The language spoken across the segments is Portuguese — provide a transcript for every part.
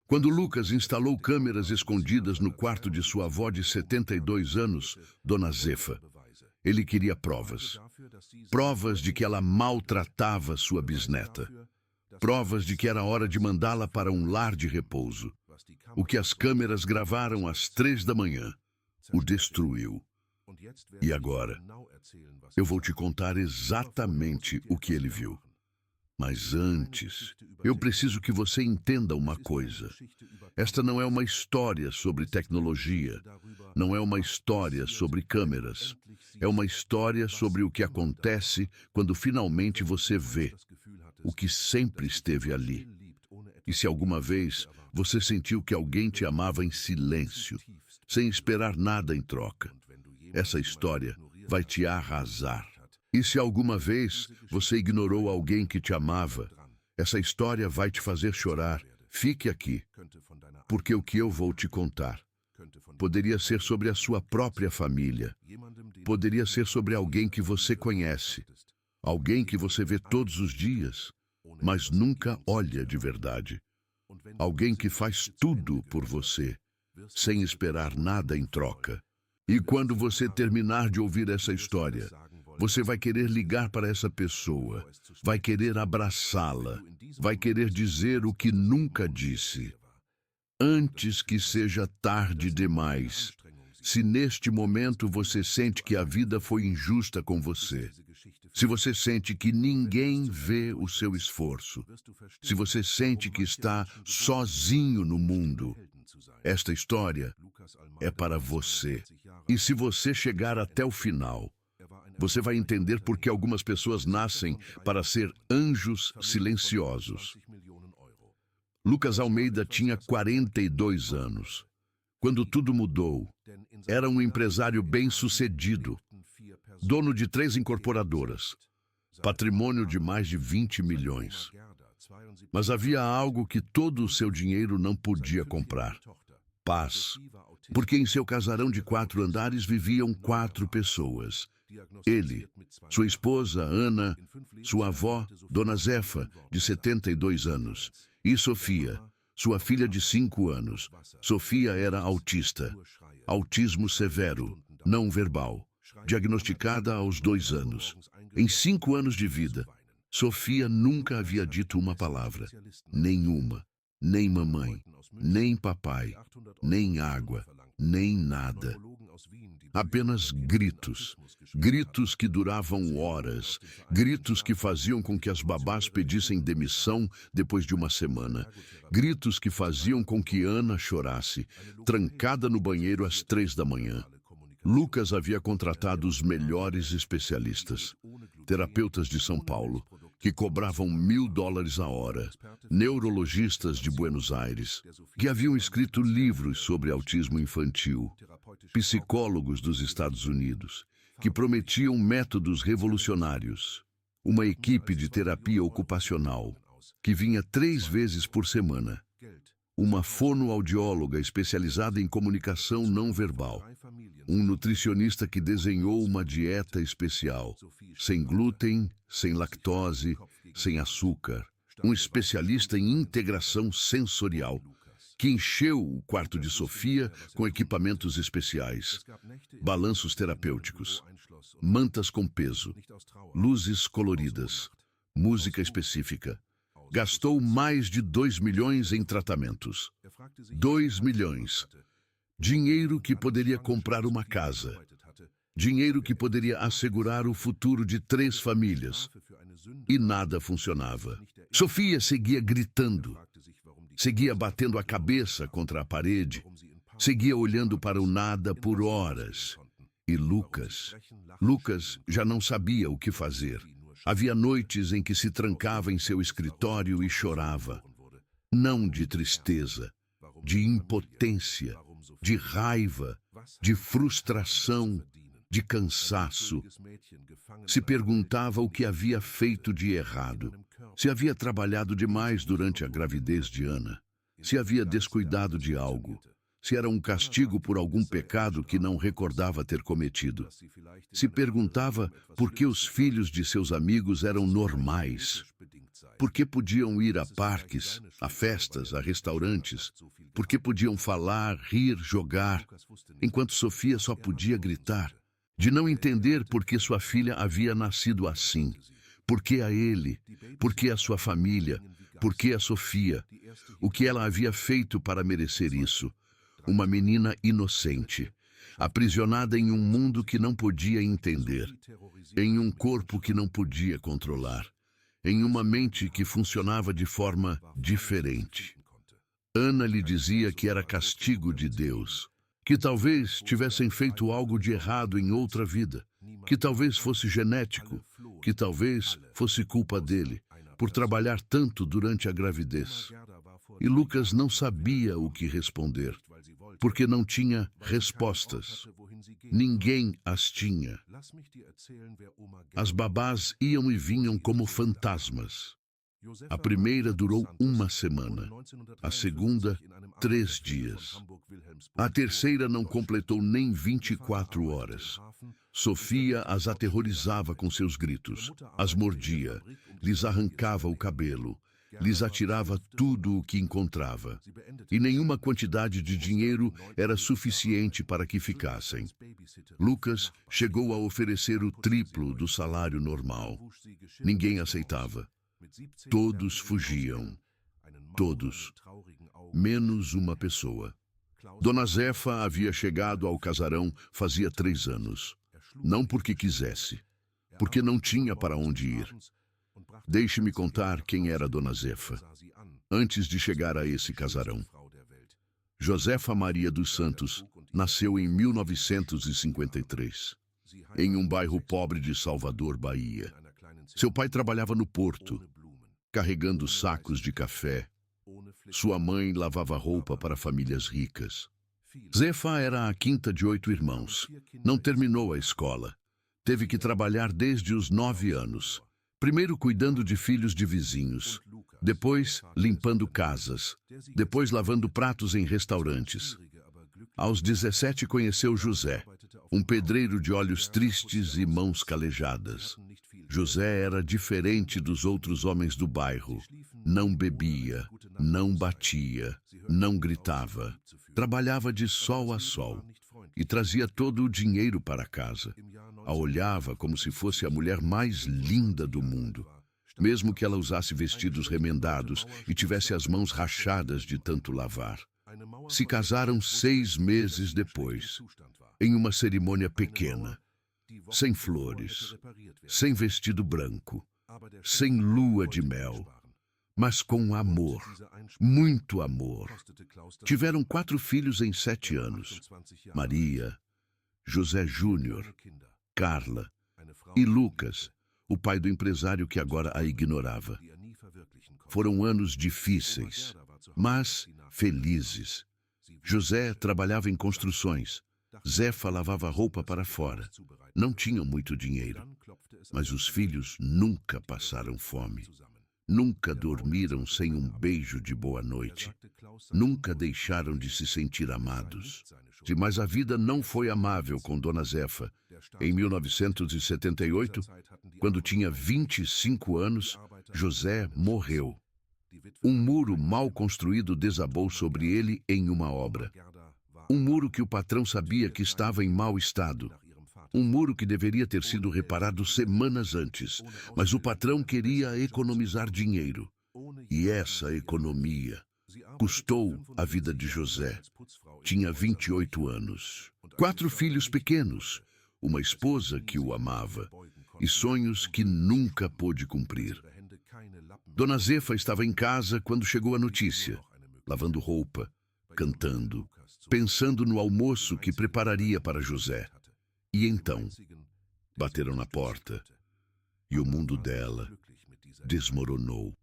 Quando Lucas instalou câmeras escondidas no quarto de sua avó de 72 anos, Dona Zefa, ele queria provas. Provas de que ela maltratava sua bisneta. Provas de que era hora de mandá-la para um lar de repouso. O que as câmeras gravaram às 3 da manhã o destruiu. E agora, eu vou te contar exatamente o que ele viu. Mas antes, eu preciso que você entenda uma coisa. Esta não é uma história sobre tecnologia, não é uma história sobre câmeras. É uma história sobre o que acontece quando finalmente você vê o que sempre esteve ali. E se alguma vez você sentiu que alguém te amava em silêncio, sem esperar nada em troca, essa história vai te arrasar. E se alguma vez você ignorou alguém que te amava, essa história vai te fazer chorar. Fique aqui, porque o que eu vou te contar poderia ser sobre a sua própria família, poderia ser sobre alguém que você conhece, alguém que você vê todos os dias, mas nunca olha de verdade, alguém que faz tudo por você, sem esperar nada em troca. E quando você terminar de ouvir essa história, você vai querer ligar para essa pessoa, vai querer abraçá-la, vai querer dizer o que nunca disse. Antes que seja tarde demais, se neste momento você sente que a vida foi injusta com você, se você sente que ninguém vê o seu esforço, se você sente que está sozinho no mundo, esta história é para você. E se você chegar até o final, você vai entender por que algumas pessoas nascem para ser anjos silenciosos. Lucas Almeida tinha 42 anos. Quando tudo mudou, era um empresário bem-sucedido, dono de 3 incorporadoras, patrimônio de mais de 20 milhões. Mas havia algo que todo o seu dinheiro não podia comprar: paz. Porque em seu casarão de 4 andares viviam 4 pessoas. Ele, sua esposa, Ana, sua avó, Dona Zefa, de 72 anos, e Sofia, sua filha de 5 anos. Sofia era autista, autismo severo, não verbal, diagnosticada aos 2 anos. Em 5 anos de vida, Sofia nunca havia dito uma palavra, nenhuma, nem mamãe, nem papai, nem água, nem nada. Apenas gritos, gritos que duravam horas, gritos que faziam com que as babás pedissem demissão depois de uma semana, gritos que faziam com que Ana chorasse, trancada no banheiro às 3 da manhã. Lucas havia contratado os melhores especialistas, terapeutas de São Paulo, que cobravam $1.000 a hora, neurologistas de Buenos Aires, que haviam escrito livros sobre autismo infantil, psicólogos dos Estados Unidos, que prometiam métodos revolucionários, uma equipe de terapia ocupacional, que vinha 3 vezes por semana, uma fonoaudióloga especializada em comunicação não verbal, um nutricionista que desenhou uma dieta especial, sem glúten, sem lactose, sem açúcar, um especialista em integração sensorial, que encheu o quarto de Sofia com equipamentos especiais, balanços terapêuticos, mantas com peso, luzes coloridas, música específica. Gastou mais de 2 milhões em tratamentos. 2 milhões. Dinheiro que poderia comprar uma casa. Dinheiro que poderia assegurar o futuro de 3 famílias. E nada funcionava. Sofia seguia gritando. Seguia batendo a cabeça contra a parede. Seguia olhando para o nada por horas. E Lucas já não sabia o que fazer. Havia noites em que se trancava em seu escritório e chorava. Não de tristeza, de impotência, de raiva, de frustração, de cansaço. Se perguntava o que havia feito de errado. Se havia trabalhado demais durante a gravidez de Ana. Se havia descuidado de algo. Se era um castigo por algum pecado que não recordava ter cometido. Se perguntava por que os filhos de seus amigos eram normais. Porque podiam ir a parques, a festas, a restaurantes, porque podiam falar, rir, jogar, enquanto Sofia só podia gritar, de não entender por que sua filha havia nascido assim, por que a ele, por que a sua família, por que a Sofia, o que ela havia feito para merecer isso. Uma menina inocente, aprisionada em um mundo que não podia entender, em um corpo que não podia controlar, em uma mente que funcionava de forma diferente. Ana lhe dizia que era castigo de Deus, que talvez tivessem feito algo de errado em outra vida, que talvez fosse genético, que talvez fosse culpa dele, por trabalhar tanto durante a gravidez. E Lucas não sabia o que responder, porque não tinha respostas. Ninguém as tinha. As babás iam e vinham como fantasmas. A primeira durou uma semana, a segunda, 3 dias. A terceira não completou nem 24 horas. Sofia as aterrorizava com seus gritos, as mordia, lhes arrancava o cabelo, lhes atirava tudo o que encontrava. E nenhuma quantidade de dinheiro era suficiente para que ficassem. Lucas chegou a oferecer o triplo do salário normal. Ninguém aceitava. Todos fugiam. Todos. Menos uma pessoa. Dona Zefa havia chegado ao casarão fazia 3 anos. Não porque quisesse, porque não tinha para onde ir. Deixe-me contar quem era Dona Zefa, antes de chegar a esse casarão. Josefa Maria dos Santos nasceu em 1953, em um bairro pobre de Salvador, Bahia. Seu pai trabalhava no porto, carregando sacos de café. Sua mãe lavava roupa para famílias ricas. Zefa era a quinta de 8 irmãos. Não terminou a escola. Teve que trabalhar desde os 9 anos. Primeiro cuidando de filhos de vizinhos, depois limpando casas, depois lavando pratos em restaurantes. Aos 17 conheceu José, um pedreiro de olhos tristes e mãos calejadas. José era diferente dos outros homens do bairro. Não bebia, não batia, não gritava. Trabalhava de sol a sol e trazia todo o dinheiro para casa. A olhava como se fosse a mulher mais linda do mundo, mesmo que ela usasse vestidos remendados e tivesse as mãos rachadas de tanto lavar. Se casaram 6 meses depois, em uma cerimônia pequena, sem flores, sem vestido branco, sem lua de mel, mas com amor, muito amor. Tiveram 4 filhos em 7 anos, Maria, José Júnior, Carla e Lucas, o pai do empresário que agora a ignorava. Foram anos difíceis, mas felizes. José trabalhava em construções. Zefa lavava roupa para fora. Não tinham muito dinheiro, mas os filhos nunca passaram fome. Nunca dormiram sem um beijo de boa noite. Nunca deixaram de se sentir amados. Mas a vida não foi amável com Dona Zefa. Em 1978, quando tinha 25 anos, José morreu. Um muro mal construído desabou sobre ele em uma obra. Um muro que o patrão sabia que estava em mau estado. Um muro que deveria ter sido reparado semanas antes, mas o patrão queria economizar dinheiro. E essa economia custou a vida de José. Tinha 28 anos, 4 filhos pequenos, uma esposa que o amava e sonhos que nunca pôde cumprir. Dona Zefa estava em casa quando chegou a notícia, lavando roupa, cantando, pensando no almoço que prepararia para José. E então, bateram na porta e o mundo dela desmoronou.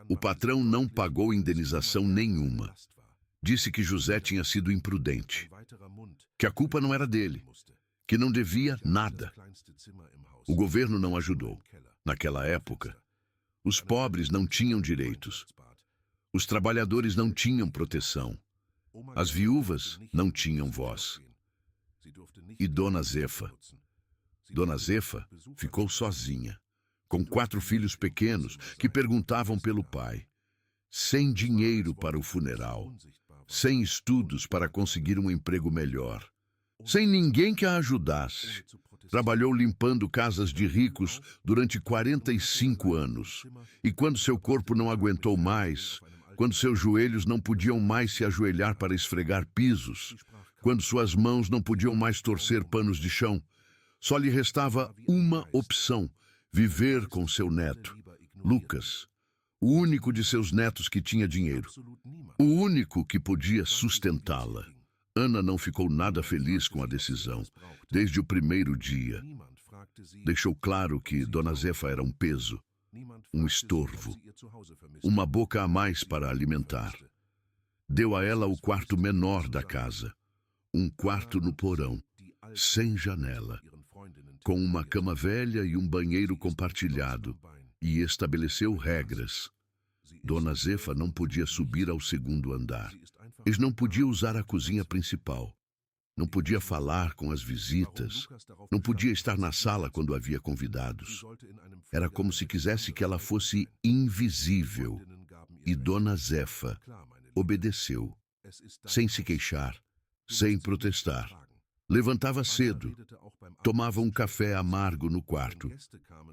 O patrão não pagou indenização nenhuma. Disse que José tinha sido imprudente, que a culpa não era dele, que não devia nada. O governo não ajudou. Naquela época, os pobres não tinham direitos. Os trabalhadores não tinham proteção. As viúvas não tinham voz. E Dona Zefa ficou sozinha, com 4 filhos pequenos que perguntavam pelo pai, sem dinheiro para o funeral, sem estudos para conseguir um emprego melhor, sem ninguém que a ajudasse. Trabalhou limpando casas de ricos durante 45 anos. E quando seu corpo não aguentou mais, quando seus joelhos não podiam mais se ajoelhar para esfregar pisos, quando suas mãos não podiam mais torcer panos de chão, só lhe restava uma opção: viver com seu neto, Lucas, o único de seus netos que tinha dinheiro, o único que podia sustentá-la. Ana não ficou nada feliz com a decisão, desde o primeiro dia. Deixou claro que Dona Zefa era um peso, um estorvo, uma boca a mais para alimentar. Deu a ela o quarto menor da casa, um quarto no porão, sem janela, com uma cama velha e um banheiro compartilhado, e estabeleceu regras. Dona Zefa não podia subir ao segundo andar. Eles não podia usar a cozinha principal. Não podia falar com as visitas. Não podia estar na sala quando havia convidados. Era como se quisesse que ela fosse invisível. E Dona Zefa obedeceu, sem se queixar, sem protestar. Levantava cedo, tomava um café amargo no quarto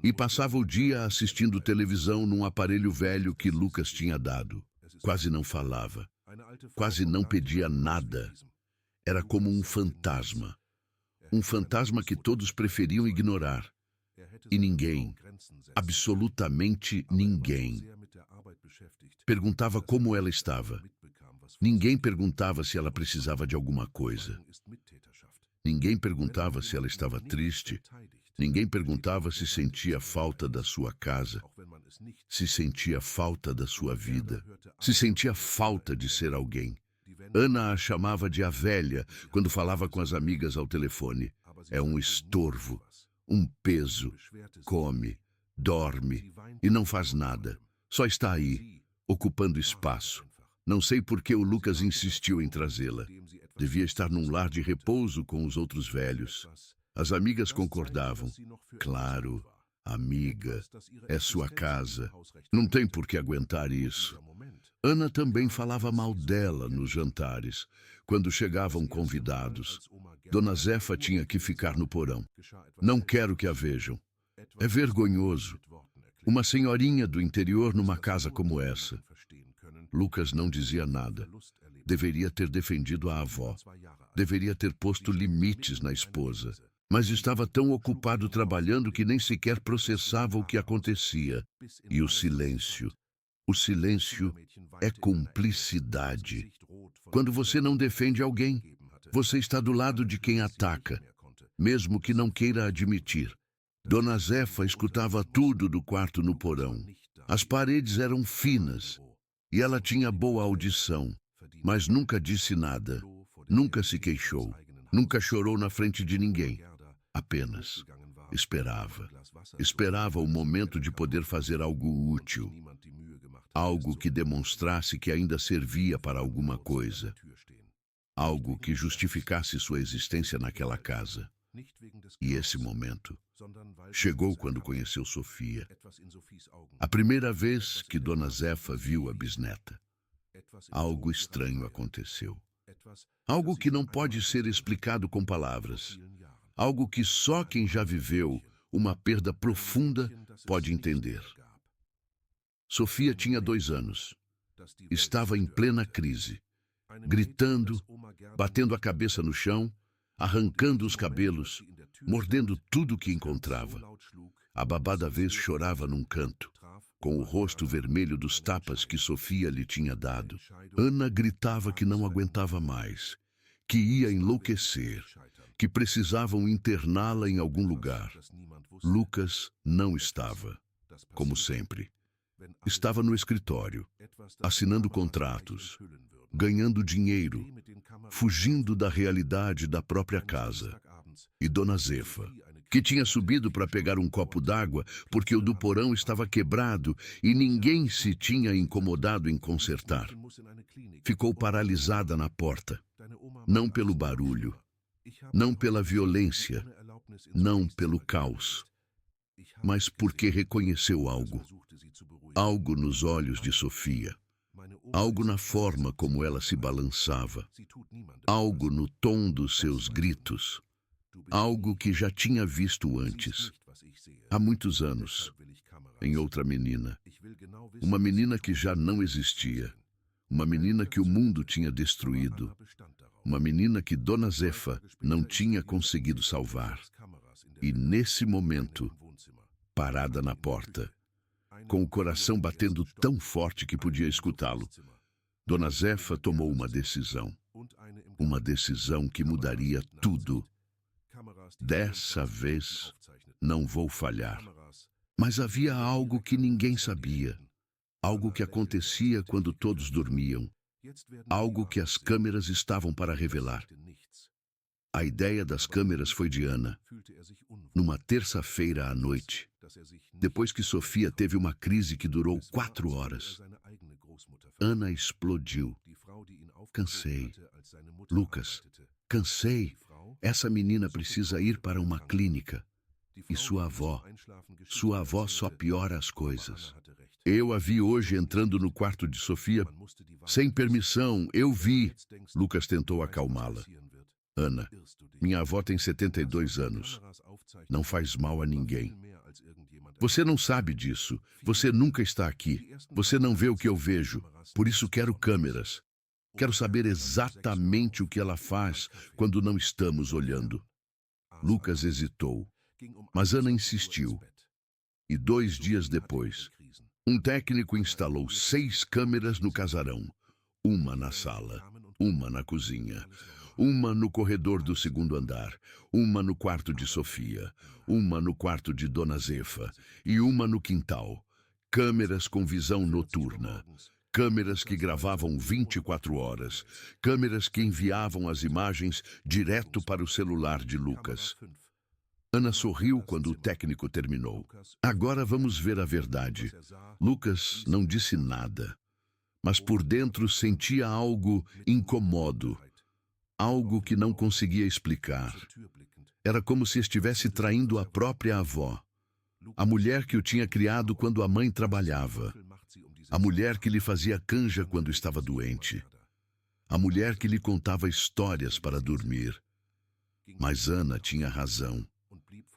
e passava o dia assistindo televisão num aparelho velho que Lucas tinha dado. Quase não falava, quase não pedia nada. Era como um fantasma que todos preferiam ignorar. E ninguém, absolutamente ninguém, perguntava como ela estava. Ninguém perguntava se ela precisava de alguma coisa. Ninguém perguntava se ela estava triste. Ninguém perguntava se sentia falta da sua casa, se sentia falta da sua vida, se sentia falta de ser alguém. Ana a chamava de a velha quando falava com as amigas ao telefone. É um estorvo, um peso. Come, dorme e não faz nada. Só está aí, ocupando espaço. Não sei por que o Lucas insistiu em trazê-la. Devia estar num lar de repouso com os outros velhos. As amigas concordavam. Claro, amiga, é sua casa. Não tem por que aguentar isso. Ana também falava mal dela nos jantares, quando chegavam convidados. Dona Zefa tinha que ficar no porão. Não quero que a vejam. É vergonhoso. Uma senhorinha do interior numa casa como essa. Lucas não dizia nada. Deveria ter defendido a avó. Deveria ter posto limites na esposa. Mas estava tão ocupado trabalhando que nem sequer processava o que acontecia. E o silêncio. O silêncio é cumplicidade. Quando você não defende alguém, você está do lado de quem ataca, mesmo que não queira admitir. Dona Zefa escutava tudo do quarto no porão. As paredes eram finas e ela tinha boa audição, mas nunca disse nada, nunca se queixou, nunca chorou na frente de ninguém. Apenas esperava. Esperava o momento de poder fazer algo útil, algo que demonstrasse que ainda servia para alguma coisa, algo que justificasse sua existência naquela casa. E esse momento chegou quando conheceu Sofia. A primeira vez que Dona Zefa viu a bisneta, algo estranho aconteceu. Algo que não pode ser explicado com palavras. Algo que só quem já viveu uma perda profunda pode entender. Sofia tinha 2 anos. Estava em plena crise, gritando, batendo a cabeça no chão, arrancando os cabelos, mordendo tudo que encontrava. A babá da vez chorava num canto, com o rosto vermelho dos tapas que Sofia lhe tinha dado. Ana gritava que não aguentava mais, que ia enlouquecer, que precisavam interná-la em algum lugar. Lucas não estava, como sempre. Estava no escritório, assinando contratos, ganhando dinheiro, fugindo da realidade da própria casa. E Dona Zefa, que tinha subido para pegar um copo d'água porque o do porão estava quebrado e ninguém se tinha incomodado em consertar, ficou paralisada na porta, não pelo barulho, não pela violência, não pelo caos, mas porque reconheceu algo. Algo nos olhos de Sofia. Algo na forma como ela se balançava. Algo no tom dos seus gritos. Algo que já tinha visto antes, há muitos anos, em outra menina. Uma menina que já não existia. Uma menina que o mundo tinha destruído. Uma menina que Dona Zefa não tinha conseguido salvar. E nesse momento, parada na porta, com o coração batendo tão forte que podia escutá-lo, Dona Zefa tomou uma decisão. Uma decisão que mudaria tudo. Dessa vez, não vou falhar. Mas havia algo que ninguém sabia. Algo que acontecia quando todos dormiam. Algo que as câmeras estavam para revelar. A ideia das câmeras foi de Ana. Numa terça-feira à noite, depois que Sofia teve uma crise que durou 4 horas, Ana explodiu. Cansei. Lucas, cansei. Essa menina precisa ir para uma clínica. E sua avó só piora as coisas. Eu a vi hoje entrando no quarto de Sofia, sem permissão, eu vi. Lucas tentou acalmá-la. Ana, minha avó tem 72 anos. Não faz mal a ninguém. Você não sabe disso. Você nunca está aqui. Você não vê o que eu vejo. Por isso quero câmeras. Quero saber exatamente o que ela faz quando não estamos olhando. Lucas hesitou, mas Ana insistiu. E 2 dias depois, um técnico instalou 6 câmeras no casarão. Uma na sala, uma na cozinha, uma no corredor do 2º andar, uma no quarto de Sofia, uma no quarto de Dona Zefa e uma no quintal. Câmeras com visão noturna. Câmeras que gravavam 24 horas. Câmeras que enviavam as imagens direto para o celular de Lucas. Ana sorriu quando o técnico terminou. Agora vamos ver a verdade. Lucas não disse nada, mas por dentro sentia algo incômodo. Algo que não conseguia explicar. Era como se estivesse traindo a própria avó. A mulher que o tinha criado quando a mãe trabalhava. A mulher que lhe fazia canja quando estava doente. A mulher que lhe contava histórias para dormir. Mas Ana tinha razão.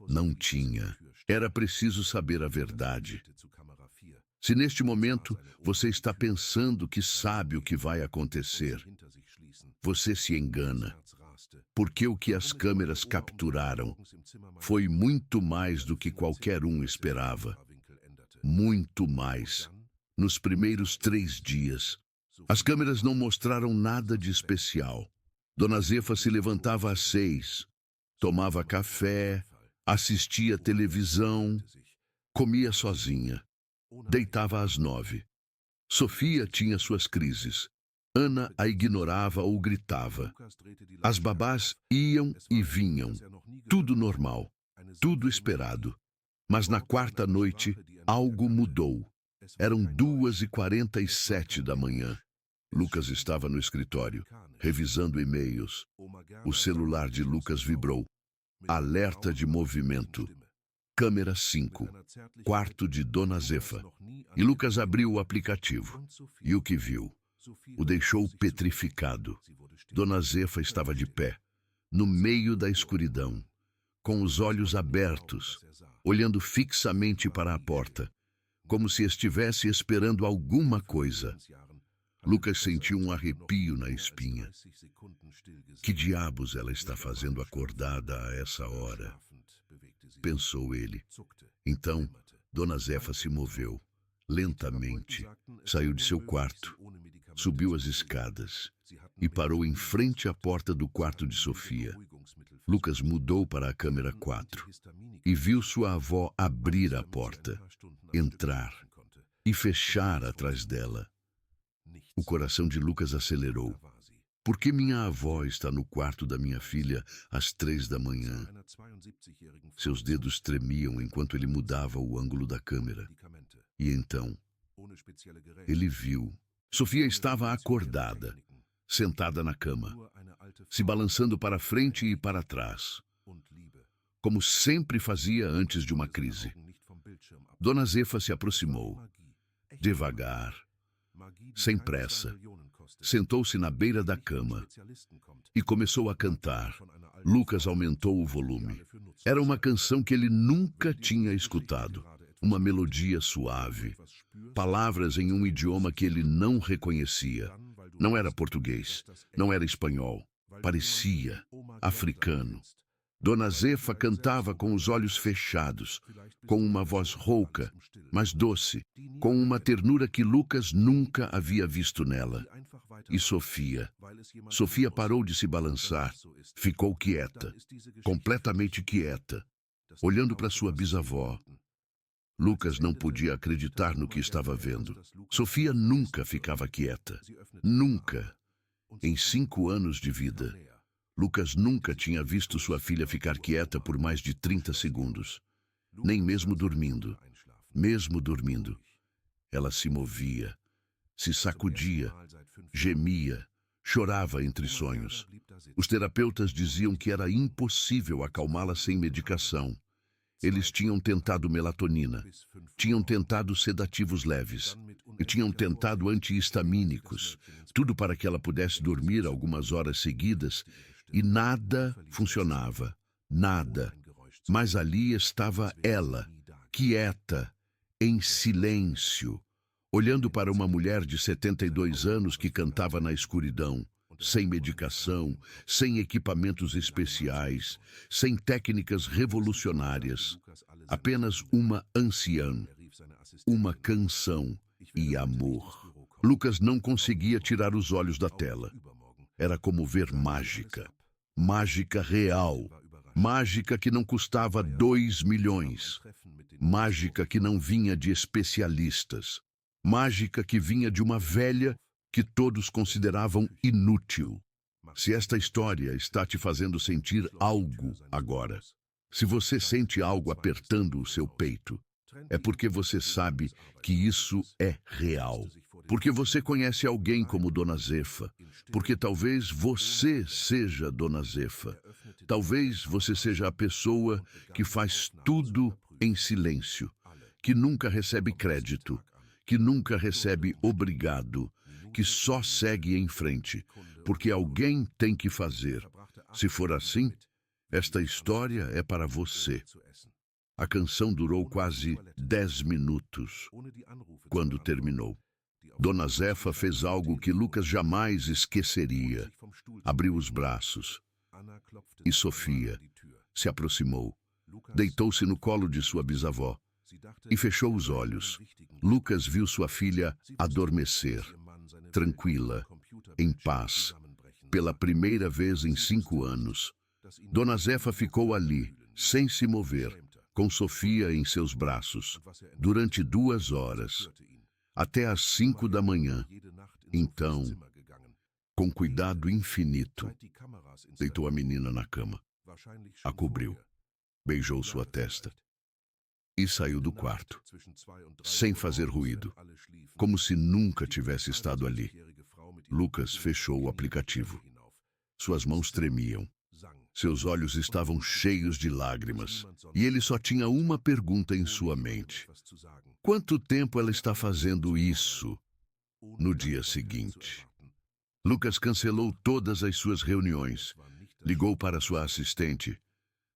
Não tinha. Era preciso saber a verdade. Se neste momento você está pensando que sabe o que vai acontecer, você se engana. Porque o que as câmeras capturaram foi muito mais do que qualquer um esperava. Muito mais. Nos primeiros 3 dias, as câmeras não mostraram nada de especial. Dona Zefa se levantava às 6, tomava café, assistia televisão, comia sozinha, deitava às 9. Sofia tinha suas crises. Ana a ignorava ou gritava. As babás iam e vinham. Tudo normal, tudo esperado. Mas na 4ª noite, algo mudou. Eram 2h47 da manhã. Lucas estava no escritório, revisando e-mails. O celular de Lucas vibrou. Alerta de movimento. Câmera 5. Quarto de Dona Zefa. E Lucas abriu o aplicativo. E o que viu? O deixou petrificado. Dona Zefa estava de pé, no meio da escuridão, com os olhos abertos, olhando fixamente para a porta, como se estivesse esperando alguma coisa. Lucas sentiu um arrepio na espinha. Que diabos ela está fazendo acordada a essa hora? Pensou ele. Então, Dona Zefa se moveu, lentamente, saiu de seu quarto, subiu as escadas e parou em frente à porta do quarto de Sofia. Lucas mudou para a câmera 4 e viu sua avó abrir a porta, entrar e fechar atrás dela. O coração de Lucas acelerou. Por que minha avó está no quarto da minha filha às 3 da manhã? Seus dedos tremiam enquanto ele mudava o ângulo da câmera. E então, ele viu. Sofia estava acordada, sentada na cama, se balançando para frente e para trás, como sempre fazia antes de uma crise. Dona Zefa se aproximou, devagar, sem pressa. Sentou-se na beira da cama e começou a cantar. Lucas aumentou o volume. Era uma canção que ele nunca tinha escutado. Uma melodia suave, palavras em um idioma que ele não reconhecia. Não era português, não era espanhol. Parecia africano. Dona Zefa cantava com os olhos fechados, com uma voz rouca, mas doce, com uma ternura que Lucas nunca havia visto nela. E Sofia parou de se balançar, ficou quieta, completamente quieta, olhando para sua bisavó. Lucas não podia acreditar no que estava vendo. Sofia nunca ficava quieta, nunca. Em 5 anos de vida, Lucas nunca tinha visto sua filha ficar quieta por mais de 30 segundos, nem mesmo dormindo. Mesmo dormindo, ela se movia, se sacudia, gemia, chorava entre sonhos. Os terapeutas diziam que era impossível acalmá-la sem medicação. Eles tinham tentado melatonina, tinham tentado sedativos leves e tinham tentado antihistamínicos, tudo para que ela pudesse dormir algumas horas seguidas, e nada funcionava, nada. Mas ali estava ela, quieta, em silêncio, olhando para uma mulher de 72 anos que cantava na escuridão, sem medicação, sem equipamentos especiais, sem técnicas revolucionárias, apenas uma anciã, uma canção e amor. Lucas não conseguia tirar os olhos da tela. Era como ver mágica, mágica real, mágica que não custava 2 milhões, mágica que não vinha de especialistas, mágica que vinha de uma velha que todos consideravam inútil. Se esta história está te fazendo sentir algo agora, se você sente algo apertando o seu peito, é porque você sabe que isso é real. Porque você conhece alguém como Dona Zefa. Porque talvez você seja Dona Zefa. Talvez você seja a pessoa que faz tudo em silêncio, que nunca recebe crédito, que nunca recebe obrigado, que só segue em frente, porque alguém tem que fazer. Se for assim, esta história é para você. A canção durou quase 10 minutos. Quando terminou, Dona Zefa fez algo que Lucas jamais esqueceria. Abriu os braços. E Sofia se aproximou, deitou-se no colo de sua bisavó e fechou os olhos. Lucas viu sua filha adormecer, tranquila, em paz, pela primeira vez em 5 anos. Dona Zefa ficou ali, sem se mover, com Sofia em seus braços, durante 2 horas, até às 5 da manhã. Então, com cuidado infinito, deitou a menina na cama, a cobriu, beijou sua testa e saiu do quarto, sem fazer ruído, como se nunca tivesse estado ali. Lucas fechou o aplicativo. Suas mãos tremiam. Seus olhos estavam cheios de lágrimas, e ele só tinha uma pergunta em sua mente: quanto tempo ela está fazendo isso? No dia seguinte, Lucas cancelou todas as suas reuniões, ligou para sua assistente: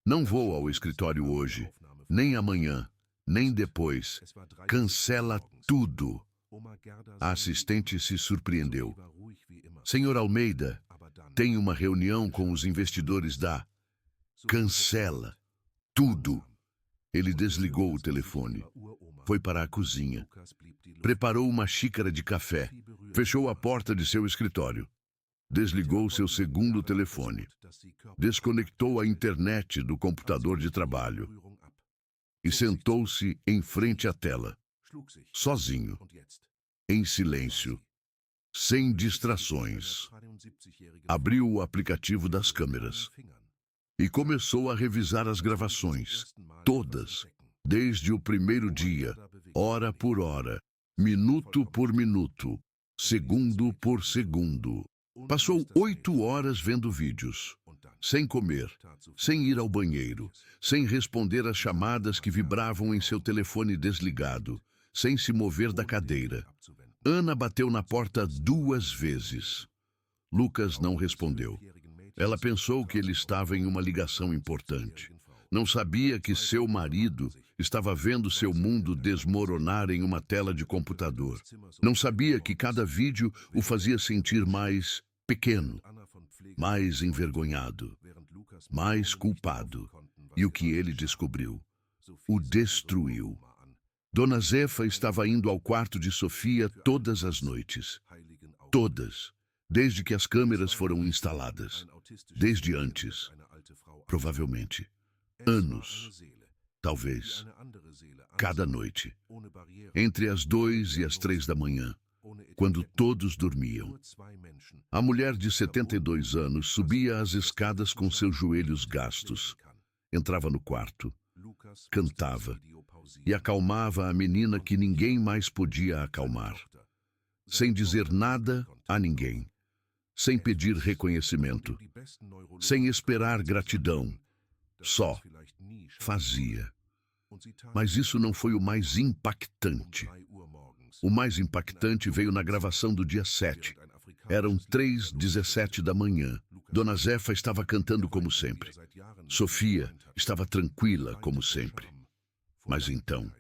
não vou ao escritório hoje, nem amanhã, nem depois, cancela tudo. A assistente se surpreendeu: Senhor Almeida, tem uma reunião com os investidores da... Cancela tudo. Ele desligou o telefone, foi para a cozinha, preparou uma xícara de café, fechou a porta de seu escritório, desligou seu segundo telefone, desconectou a internet do computador de trabalho e sentou-se em frente à tela, sozinho, em silêncio, sem distrações. Abriu o aplicativo das câmeras e começou a revisar as gravações, todas, desde o primeiro dia, hora por hora, minuto por minuto, segundo por segundo. Passou 8 horas vendo vídeos. sem comer, sem ir ao banheiro, sem responder às chamadas que vibravam em seu telefone desligado, sem se mover da cadeira. Ana bateu na porta 2 vezes. Lucas não respondeu. Ela pensou que ele estava em uma ligação importante. Não sabia que seu marido estava vendo seu mundo desmoronar em uma tela de computador. Não sabia que cada vídeo o fazia sentir mais pequeno, mais envergonhado, mais culpado. E o que ele descobriu? O destruiu. Dona Zefa estava indo ao quarto de Sofia todas as noites. Todas. Desde que as câmeras foram instaladas. Desde antes. Provavelmente. Anos. Talvez. Cada noite. Entre as 2 e as 3 da manhã. Quando todos dormiam. A mulher de 72 anos subia as escadas com seus joelhos gastos. Entrava no quarto. Cantava. E acalmava a menina que ninguém mais podia acalmar. Sem dizer nada a ninguém. Sem pedir reconhecimento. Sem esperar gratidão. Só fazia. Mas isso não foi o mais impactante. O mais impactante veio na gravação do dia 7. Eram 3h17 da manhã. Dona Zefa estava cantando como sempre. Sofia estava tranquila como sempre. Mas então,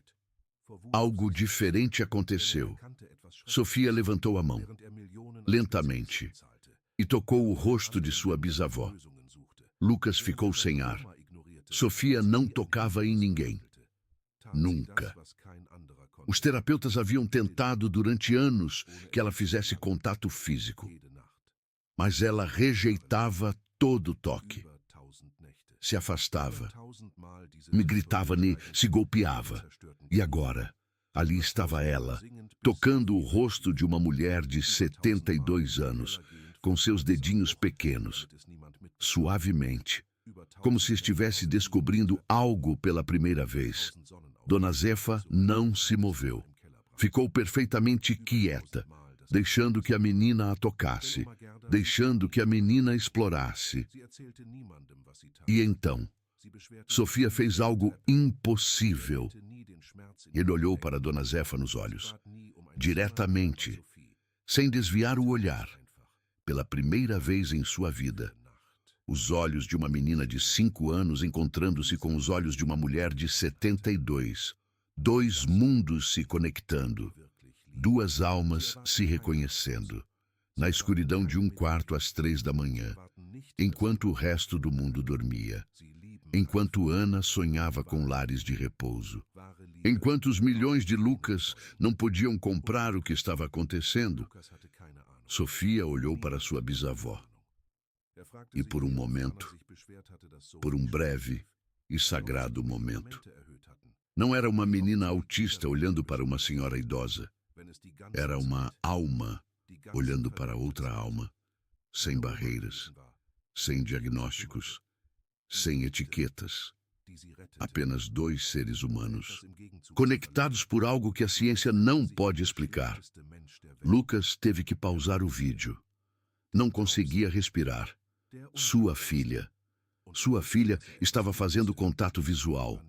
algo diferente aconteceu. Sofia levantou a mão, lentamente, e tocou o rosto de sua bisavó. Lucas ficou sem ar. Sofia não tocava em ninguém. Nunca. Os terapeutas haviam tentado durante anos que ela fizesse contato físico. Mas ela rejeitava todo toque. Se afastava. Me gritava, se golpeava. E agora, ali estava ela, tocando o rosto de uma mulher de 72 anos, com seus dedinhos pequenos, suavemente, como se estivesse descobrindo algo pela primeira vez. Dona Zefa não se moveu. Ficou perfeitamente quieta, deixando que a menina a tocasse, deixando que a menina explorasse. E então, Sofia fez algo impossível. Ele olhou para Dona Zefa nos olhos, diretamente, sem desviar o olhar, pela primeira vez em sua vida. Os olhos de uma menina de 5 anos encontrando-se com os olhos de uma mulher de 72. 2 mundos se conectando. 2 almas se reconhecendo. Na escuridão de um quarto às 3 da manhã. Enquanto o resto do mundo dormia. Enquanto Ana sonhava com lares de repouso. Enquanto os milhões de Lucas não podiam comprar o que estava acontecendo. Sofia olhou para sua bisavó. E por um momento, por um breve e sagrado momento, não era uma menina autista olhando para uma senhora idosa. Era uma alma olhando para outra alma, sem barreiras, sem diagnósticos, sem etiquetas. Apenas 2 seres humanos, conectados por algo que a ciência não pode explicar. Lucas teve que pausar o vídeo. Não conseguia respirar. Sua filha estava fazendo contato visual.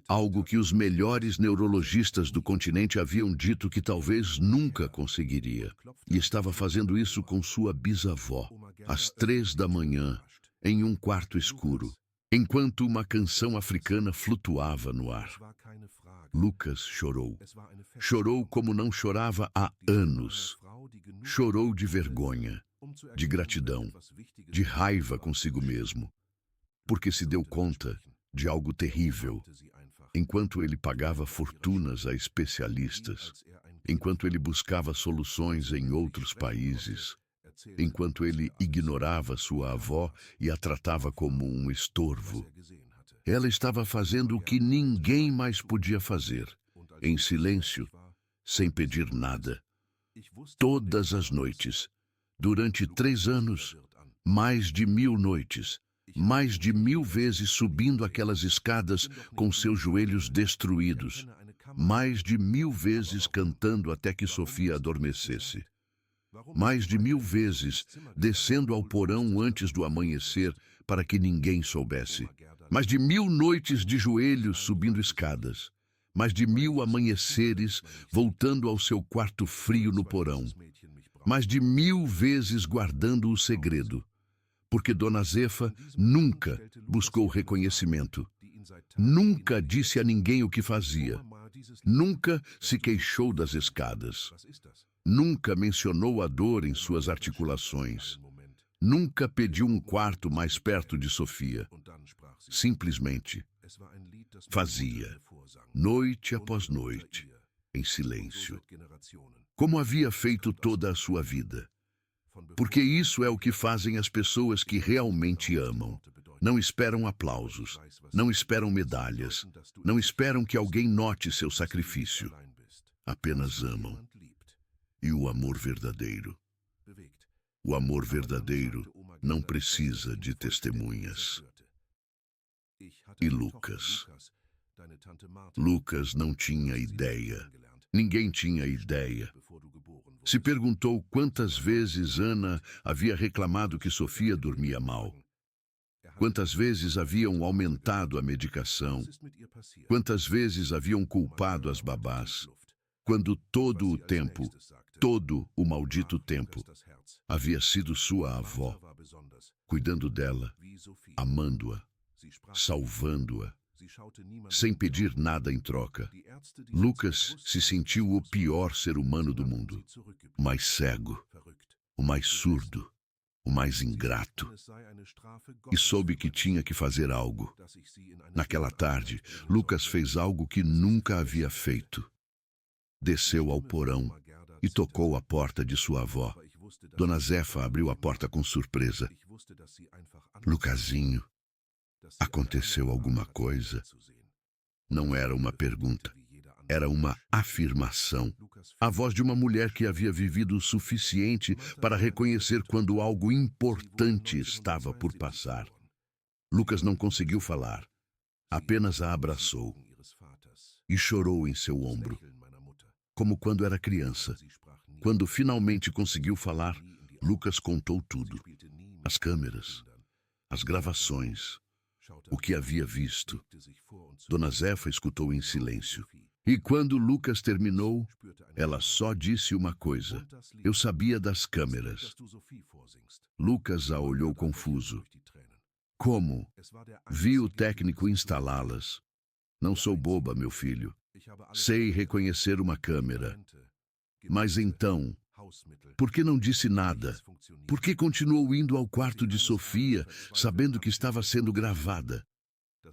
Algo que os melhores neurologistas do continente haviam dito que talvez nunca conseguiria. E estava fazendo isso com sua bisavó, às 3 da manhã, em um quarto escuro, enquanto uma canção africana flutuava no ar. Lucas chorou. Chorou como não chorava há anos. Chorou de vergonha, de gratidão, de raiva consigo mesmo, porque se deu conta de algo terrível. Enquanto ele pagava fortunas a especialistas, enquanto ele buscava soluções em outros países, enquanto ele ignorava sua avó e a tratava como um estorvo, ela estava fazendo o que ninguém mais podia fazer, em silêncio, sem pedir nada. Todas as noites, durante 3 anos, mais de 1000 noites, mais de 1000 vezes subindo aquelas escadas com seus joelhos destruídos, mais de 1000 vezes cantando até que Sofia adormecesse, mais de 1000 vezes descendo ao porão antes do amanhecer para que ninguém soubesse. Mais de 1000 noites de joelhos subindo escadas. Mais de 1000 amanheceres voltando ao seu quarto frio no porão. Mais de 1000 vezes guardando o segredo. Porque Dona Zefa nunca buscou reconhecimento. Nunca disse a ninguém o que fazia. Nunca se queixou das escadas. Nunca mencionou a dor em suas articulações. Nunca pediu um quarto mais perto de Sofia. Simplesmente fazia, noite após noite, em silêncio, como havia feito toda a sua vida. Porque isso é o que fazem as pessoas que realmente amam. Não esperam aplausos, não esperam medalhas, não esperam que alguém note seu sacrifício. Apenas amam. E o amor verdadeiro não precisa de testemunhas. E Lucas? Lucas não tinha ideia. Ninguém tinha ideia. Se perguntou quantas vezes Ana havia reclamado que Sofia dormia mal. Quantas vezes haviam aumentado a medicação. Quantas vezes haviam culpado as babás. Quando todo o tempo, todo o maldito tempo, havia sido sua avó, cuidando dela, amando-a, salvando-a, sem pedir nada em troca. Lucas se sentiu o pior ser humano do mundo, o mais cego, o mais surdo, o mais ingrato, e soube que tinha que fazer algo. Naquela tarde, Lucas fez algo que nunca havia feito. Desceu ao porão e tocou a porta de sua avó. Dona Zefa abriu a porta com surpresa. Lucasinho, aconteceu alguma coisa? Não era uma pergunta, era uma afirmação. A voz de uma mulher que havia vivido o suficiente para reconhecer quando algo importante estava por passar. Lucas não conseguiu falar, apenas a abraçou e chorou em seu ombro, como quando era criança. Quando finalmente conseguiu falar, Lucas contou tudo. As câmeras, as gravações, o que havia visto. Dona Zefa escutou em silêncio. E quando Lucas terminou, ela só disse uma coisa: eu sabia das câmeras. Lucas a olhou confuso. Como? Vi o técnico instalá-las. Não sou boba, meu filho. Sei reconhecer uma câmera. Mas então, por que não disse nada? Por que continuou indo ao quarto de Sofia, sabendo que estava sendo gravada?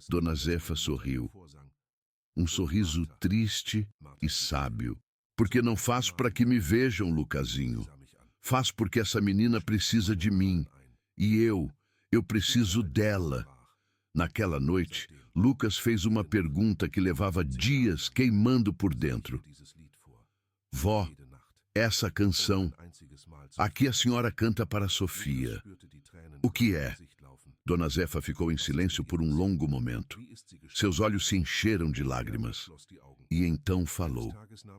Dona Zefa sorriu. Um sorriso triste e sábio. Porque não faço para que me vejam, Lucasinho. Faço porque essa menina precisa de mim. E eu preciso dela. Naquela noite, Lucas fez uma pergunta que levava dias queimando por dentro. Vó, essa canção, aqui a senhora canta para Sofia. O que é? Dona Zefa ficou em silêncio por um longo momento. Seus olhos se encheram de lágrimas. E então falou.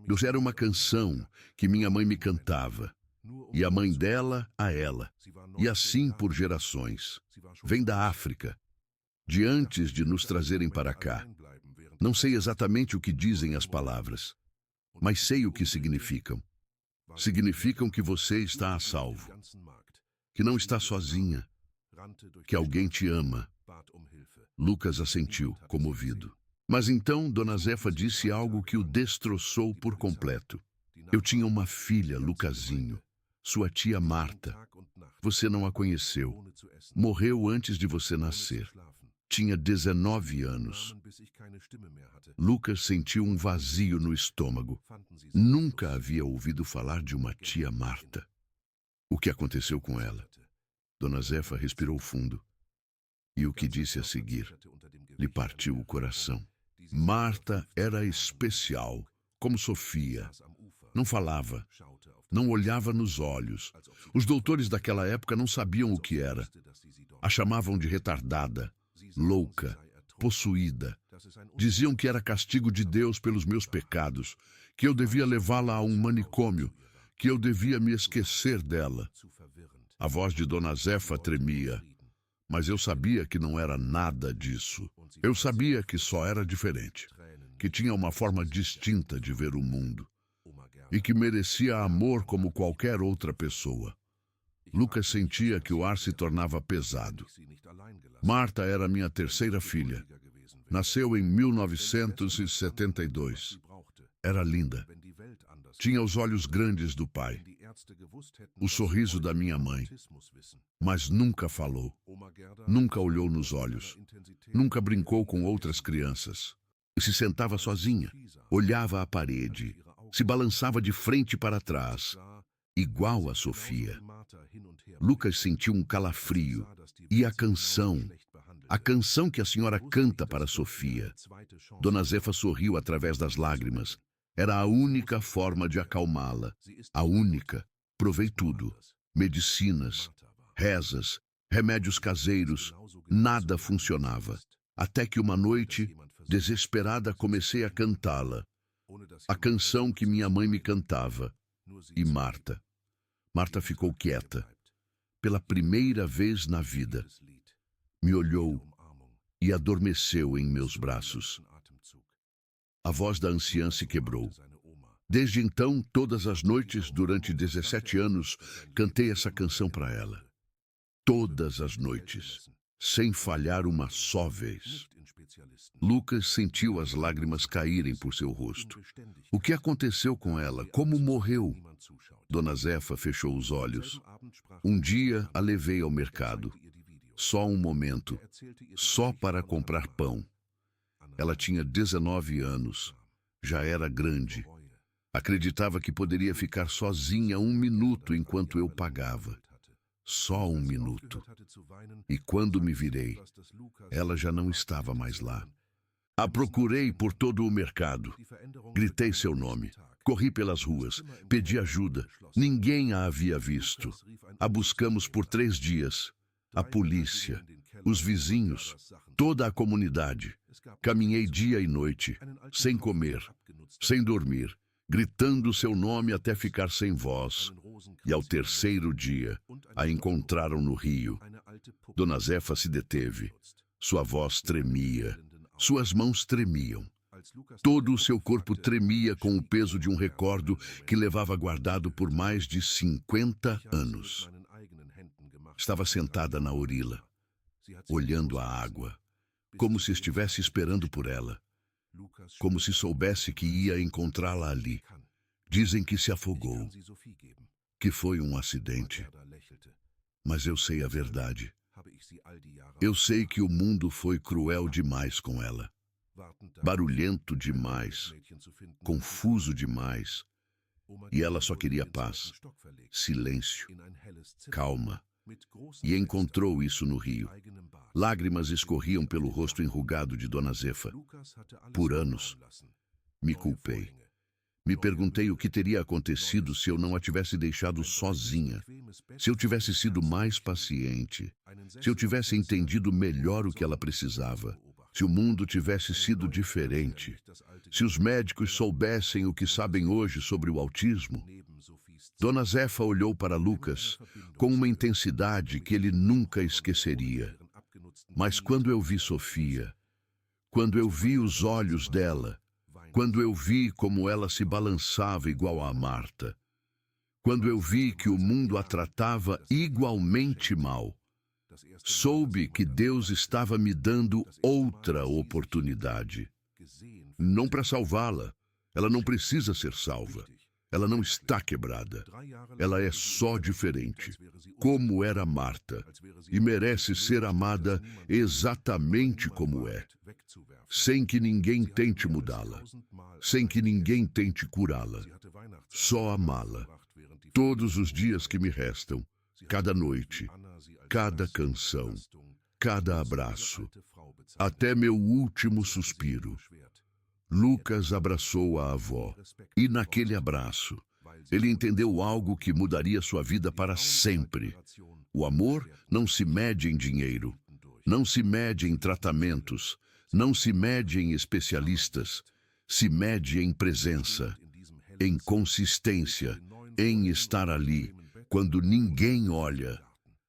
Eu era uma canção que minha mãe me cantava. E a mãe dela a ela. E assim por gerações. Vem da África. De antes de nos trazerem para cá. Não sei exatamente o que dizem as palavras, mas sei o que significam. Significam que você está a salvo, que não está sozinha, que alguém te ama. Lucas assentiu, comovido. Mas então Dona Zefa disse algo que o destroçou por completo. Eu tinha uma filha, Lucasinho, sua tia Marta. Você não a conheceu. Morreu antes de você nascer. Tinha 19 anos. Lucas sentiu um vazio no estômago. Nunca havia ouvido falar de uma tia Marta. O que aconteceu com ela? Dona Zefa respirou fundo. E o que disse a seguir lhe partiu o coração. Marta era especial, como Sofia. Não falava, não olhava nos olhos. Os doutores daquela época não sabiam o que era. A chamavam de retardada, louca, possuída. Diziam que era castigo de Deus pelos meus pecados, que eu devia levá-la a um manicômio, que eu devia me esquecer dela. A voz de Dona Zefa tremia. Mas eu sabia que não era nada disso. Eu sabia que só era diferente, que tinha uma forma distinta de ver o mundo e que merecia amor como qualquer outra pessoa. Lucas sentia que o ar se tornava pesado. Marta era minha terceira filha. Nasceu em 1972. Era linda. Tinha os olhos grandes do pai, o sorriso da minha mãe, mas nunca falou, nunca olhou nos olhos, nunca brincou com outras crianças. Se sentava sozinha, olhava à parede, se balançava de frente para trás, igual a Sofia. Lucas sentiu um calafrio. E a canção que a senhora canta para Sofia. Dona Zefa sorriu através das lágrimas. Era a única forma de acalmá-la. A única. Provei tudo. Medicinas, rezas, remédios caseiros. Nada funcionava. Até que uma noite, desesperada, comecei a cantá-la. A canção que minha mãe me cantava. E Marta ficou quieta. Pela primeira vez na vida, me olhou e adormeceu em meus braços. A voz da anciã se quebrou. Desde então, todas as noites, durante 17 anos, cantei essa canção para ela. Todas as noites, sem falhar uma só vez. Lucas sentiu as lágrimas caírem por seu rosto. O que aconteceu com ela? Como morreu? Dona Zefa fechou os olhos. Um dia a levei ao mercado. Só um momento. Só para comprar pão. Ela tinha 19 anos. Já era grande. Acreditava que poderia ficar sozinha um minuto enquanto eu pagava. Só um minuto. E quando me virei, ela já não estava mais lá. A procurei por todo o mercado. Gritei seu nome. Corri pelas ruas. Pedi ajuda. Ninguém a havia visto. A buscamos por 3 dias. A polícia, os vizinhos, toda a comunidade. Caminhei dia e noite, sem comer, sem dormir, gritando seu nome até ficar sem voz. E ao 3º dia, a encontraram no rio. Dona Zefa se deteve. Sua voz tremia. Suas mãos tremiam. Todo o seu corpo tremia com o peso de um recordo que levava guardado por mais de 50 anos. Estava sentada na orila, olhando a água, como se estivesse esperando por ela, como se soubesse que ia encontrá-la ali. Dizem que se afogou, que foi um acidente. Mas eu sei a verdade. Eu sei que o mundo foi cruel demais com ela, barulhento demais, confuso demais, e ela só queria paz, silêncio, calma. E encontrou isso no rio. Lágrimas escorriam pelo rosto enrugado de Dona Zefa. Por anos, me culpei. Me perguntei o que teria acontecido se eu não a tivesse deixado sozinha, se eu tivesse sido mais paciente, se eu tivesse entendido melhor o que ela precisava, se o mundo tivesse sido diferente, se os médicos soubessem o que sabem hoje sobre o autismo. Dona Zefa olhou para Lucas com uma intensidade que ele nunca esqueceria. Mas quando eu vi Sofia, quando eu vi os olhos dela, quando eu vi como ela se balançava igual a Marta, quando eu vi que o mundo a tratava igualmente mal, soube que Deus estava me dando outra oportunidade. Não para salvá-la, ela não precisa ser salva. Ela não está quebrada. Ela é só diferente, como era Marta, e merece ser amada exatamente como é, sem que ninguém tente mudá-la, sem que ninguém tente curá-la. Só amá-la. Todos os dias que me restam, cada noite, cada canção, cada abraço, até meu último suspiro. Lucas abraçou a avó, e naquele abraço, ele entendeu algo que mudaria sua vida para sempre. O amor não se mede em dinheiro, não se mede em tratamentos, não se mede em especialistas, se mede em presença, em consistência, em estar ali, quando ninguém olha.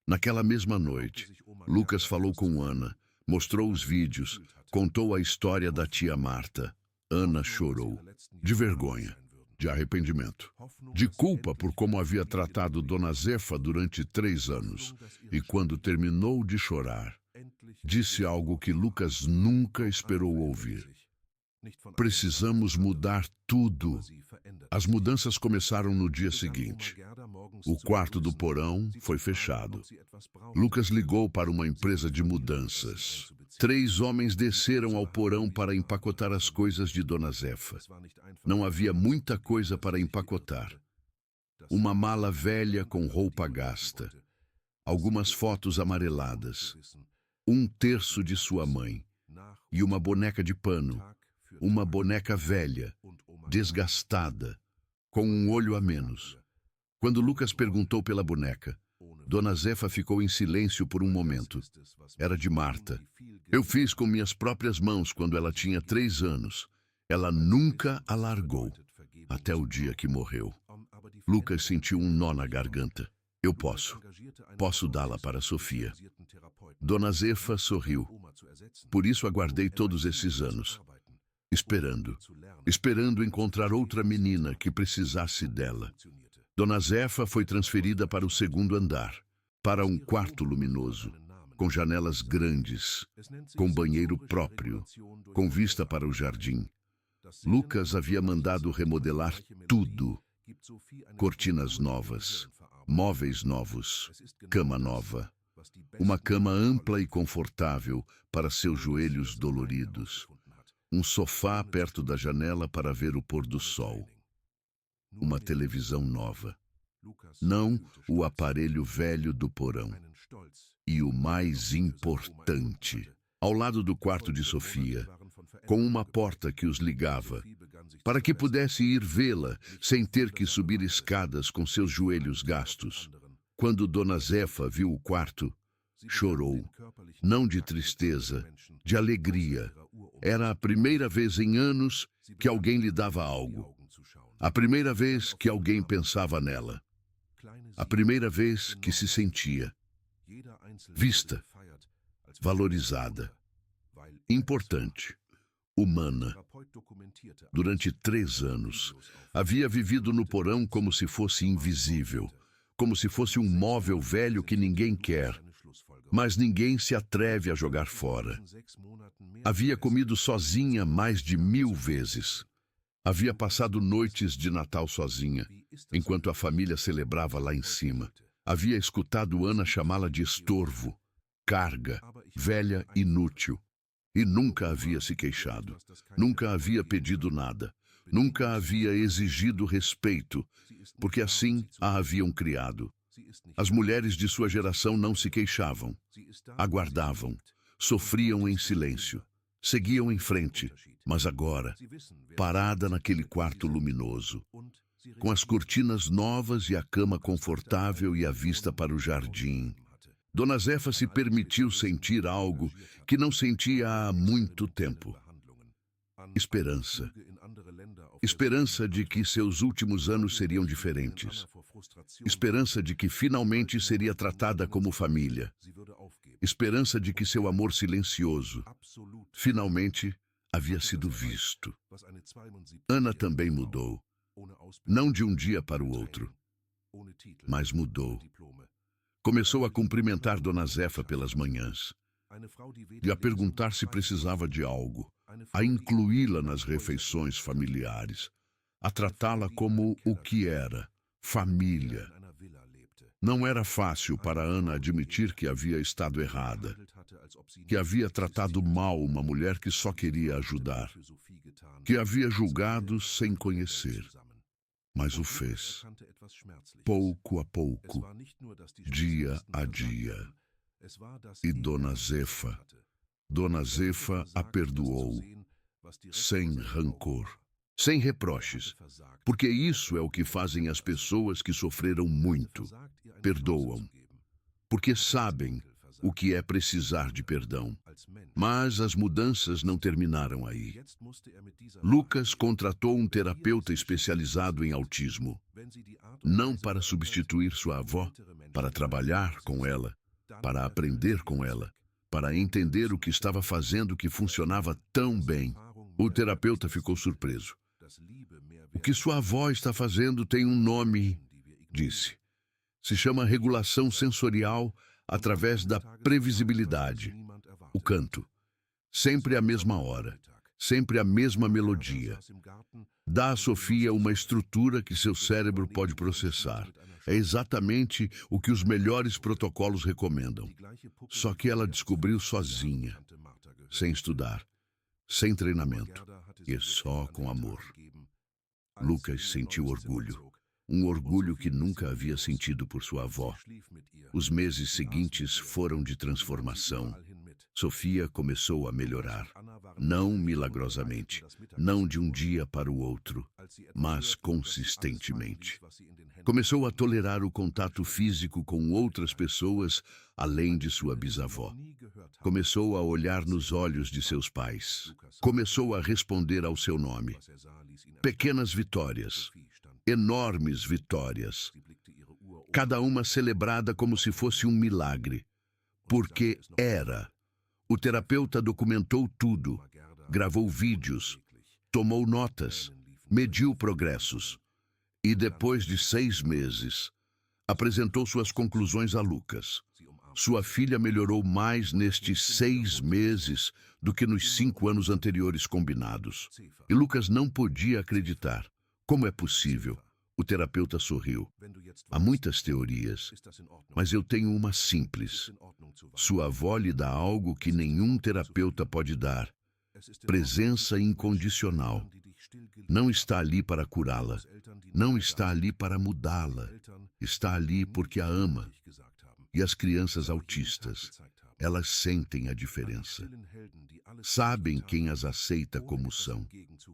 Naquela mesma noite, Lucas falou com Ana, mostrou os vídeos, contou a história da tia Marta. Ana chorou, de vergonha, de arrependimento, de culpa por como havia tratado Dona Zefa durante 3 anos. E quando terminou de chorar, disse algo que Lucas nunca esperou ouvir. Precisamos mudar tudo. As mudanças começaram no dia seguinte. O quarto do porão foi fechado. Lucas ligou para uma empresa de mudanças. 3 homens desceram ao porão para empacotar as coisas de Dona Zefa. Não havia muita coisa para empacotar. Uma mala velha com roupa gasta, algumas fotos amareladas, 1/3 de sua mãe e uma boneca de pano, uma boneca velha, desgastada, com um olho a menos. Quando Lucas perguntou pela boneca, Dona Zefa ficou em silêncio por um momento. Era de Marta. Eu fiz com minhas próprias mãos quando ela tinha 3 anos. Ela nunca a largou, até o dia que morreu. Lucas sentiu um nó na garganta. Eu posso dá-la para Sofia. Dona Zefa sorriu. Por isso aguardei todos esses anos, esperando encontrar outra menina que precisasse dela. Dona Zefa foi transferida para o 2º andar, para um quarto luminoso, com janelas grandes, com banheiro próprio, com vista para o jardim. Lucas havia mandado remodelar tudo. Cortinas novas, móveis novos, cama nova. Uma cama ampla e confortável para seus joelhos doloridos. Um sofá perto da janela para ver o pôr do sol. Uma televisão nova. Não o aparelho velho do porão. E o mais importante, ao lado do quarto de Sofia, com uma porta que os ligava, para que pudesse ir vê-la sem ter que subir escadas com seus joelhos gastos. Quando Dona Zefa viu o quarto, chorou, não de tristeza, de alegria. Era a primeira vez em anos que alguém lhe dava algo. A primeira vez que alguém pensava nela. A primeira vez que se sentia vista, valorizada, importante, humana. Durante 3 anos, havia vivido no porão como se fosse invisível, como se fosse um móvel velho que ninguém quer, mas ninguém se atreve a jogar fora. Havia comido sozinha mais de 1000 vezes. Havia passado noites de Natal sozinha, enquanto a família celebrava lá em cima. Havia escutado Ana chamá-la de estorvo, carga, velha, inútil. E nunca havia se queixado, nunca havia pedido nada, nunca havia exigido respeito, porque assim a haviam criado. As mulheres de sua geração não se queixavam, aguardavam, sofriam em silêncio, seguiam em frente, mas agora, parada naquele quarto luminoso, com as cortinas novas e a cama confortável e a vista para o jardim, Dona Zefa se permitiu sentir algo que não sentia há muito tempo. Esperança. Esperança de que seus últimos anos seriam diferentes. Esperança de que finalmente seria tratada como família. Esperança de que seu amor silencioso finalmente havia sido visto. Ana também mudou. Não de um dia para o outro, mas mudou. Começou a cumprimentar Dona Zefa pelas manhãs, e a perguntar se precisava de algo, a incluí-la nas refeições familiares, a tratá-la como o que era, família. Não era fácil para Ana admitir que havia estado errada, que havia tratado mal uma mulher que só queria ajudar, que havia julgado sem conhecer. Mas o fez, pouco a pouco, dia a dia. E Dona Zefa a perdoou, sem rancor, sem reproches, porque isso é o que fazem as pessoas que sofreram muito, perdoam, porque sabem o que é precisar de perdão. Mas as mudanças não terminaram aí. Lucas contratou um terapeuta especializado em autismo, não para substituir sua avó, para trabalhar com ela, para aprender com ela, para entender o que estava fazendo que funcionava tão bem. O terapeuta ficou surpreso. O que sua avó está fazendo tem um nome, disse. Se chama regulação sensorial através da previsibilidade. O canto. Sempre à mesma hora. Sempre a mesma melodia. Dá a Sofia uma estrutura que seu cérebro pode processar. É exatamente o que os melhores protocolos recomendam. Só que ela descobriu sozinha, sem estudar, sem treinamento, e só com amor. Lucas sentiu orgulho. Um orgulho que nunca havia sentido por sua avó. Os meses seguintes foram de transformação. Sofia começou a melhorar. Não milagrosamente, não de um dia para o outro, mas consistentemente. Começou a tolerar o contato físico com outras pessoas, além de sua bisavó. Começou a olhar nos olhos de seus pais. Começou a responder ao seu nome. Pequenas vitórias. Enormes vitórias. Cada uma celebrada como se fosse um milagre. Porque era. O terapeuta documentou tudo, gravou vídeos, tomou notas, mediu progressos. E depois de 6 meses, apresentou suas conclusões a Lucas. Sua filha melhorou mais nestes 6 meses do que nos 5 anos anteriores combinados. E Lucas não podia acreditar. Como é possível? O terapeuta sorriu. Há muitas teorias, mas eu tenho uma simples. Sua avó lhe dá algo que nenhum terapeuta pode dar. Presença incondicional. Não está ali para curá-la. Não está ali para mudá-la. Está ali porque a ama. E as crianças autistas, elas sentem a diferença. Sabem quem as aceita como são.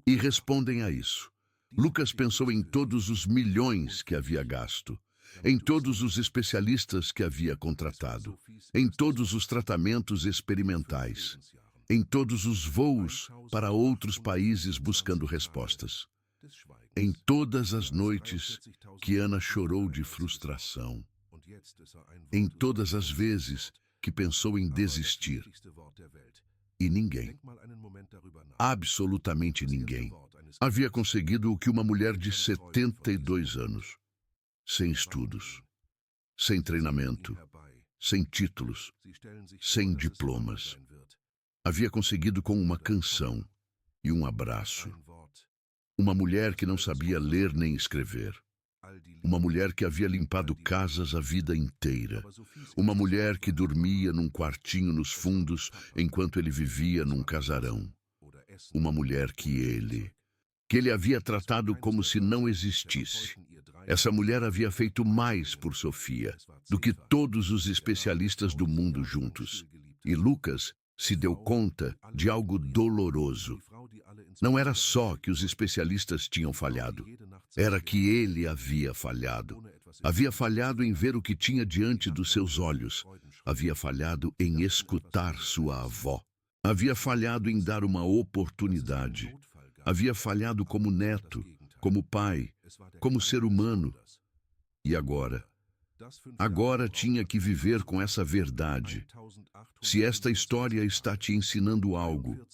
E respondem a isso. Lucas pensou em todos os milhões que havia gasto, em todos os especialistas que havia contratado, em todos os tratamentos experimentais, em todos os voos para outros países buscando respostas, em todas as noites que Ana chorou de frustração, em todas as vezes que pensou em desistir. E ninguém, absolutamente ninguém, havia conseguido o que uma mulher de 72 anos, sem estudos, sem treinamento, sem títulos, sem diplomas, havia conseguido com uma canção e um abraço. Uma mulher que não sabia ler nem escrever. Uma mulher que havia limpado casas a vida inteira. Uma mulher que dormia num quartinho nos fundos enquanto ele vivia num casarão. Uma mulher que ele havia tratado como se não existisse. Essa mulher havia feito mais por Sofia do que todos os especialistas do mundo juntos. E Lucas se deu conta de algo doloroso. Não era só que os especialistas tinham falhado, era que ele havia falhado. Havia falhado em ver o que tinha diante dos seus olhos. Havia falhado em escutar sua avó. Havia falhado em dar uma oportunidade. Havia falhado como neto, como pai, como ser humano. E agora? Agora tinha que viver com essa verdade. Se esta história está te ensinando algo,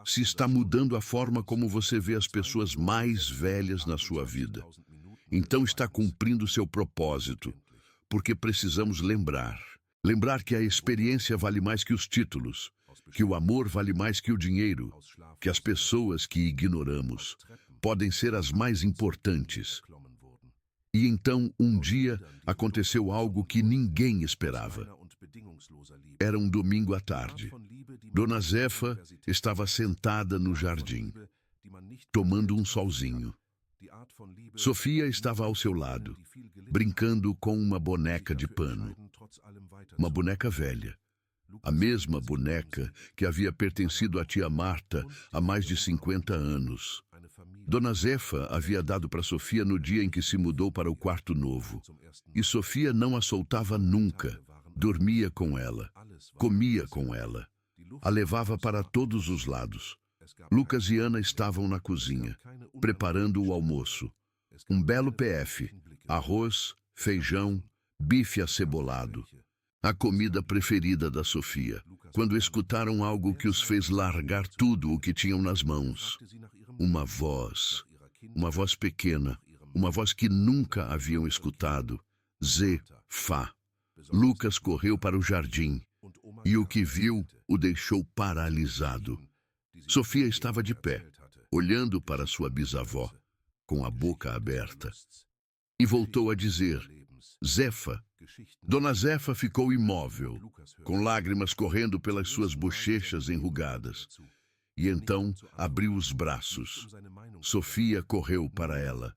se está mudando a forma como você vê as pessoas mais velhas na sua vida, então está cumprindo seu propósito, porque precisamos lembrar que a experiência vale mais que os títulos, que o amor vale mais que o dinheiro, que as pessoas que ignoramos podem ser as mais importantes. E então, um dia, aconteceu algo que ninguém esperava. Era um domingo à tarde. Dona Zefa estava sentada no jardim, tomando um solzinho. Sofia estava ao seu lado, brincando com uma boneca de pano. Uma boneca velha. A mesma boneca que havia pertencido à tia Marta há mais de 50 anos. Dona Zefa havia dado para Sofia no dia em que se mudou para o quarto novo. E Sofia não a soltava nunca. Dormia com ela, comia com ela, a levava para todos os lados. Lucas e Ana estavam na cozinha, preparando o almoço. Um belo PF, arroz, feijão, bife acebolado. a comida preferida da Sofia, quando escutaram algo que os fez largar tudo o que tinham nas mãos. Uma voz pequena, uma voz que nunca haviam escutado. Zé-Fá. Lucas correu para o jardim e o que viu o deixou paralisado. Sofia estava de pé, olhando para sua bisavó, com a boca aberta, e voltou a dizer: Zefa. Dona Zefa ficou imóvel, com lágrimas correndo pelas suas bochechas enrugadas. E então abriu os braços. Sofia correu para ela.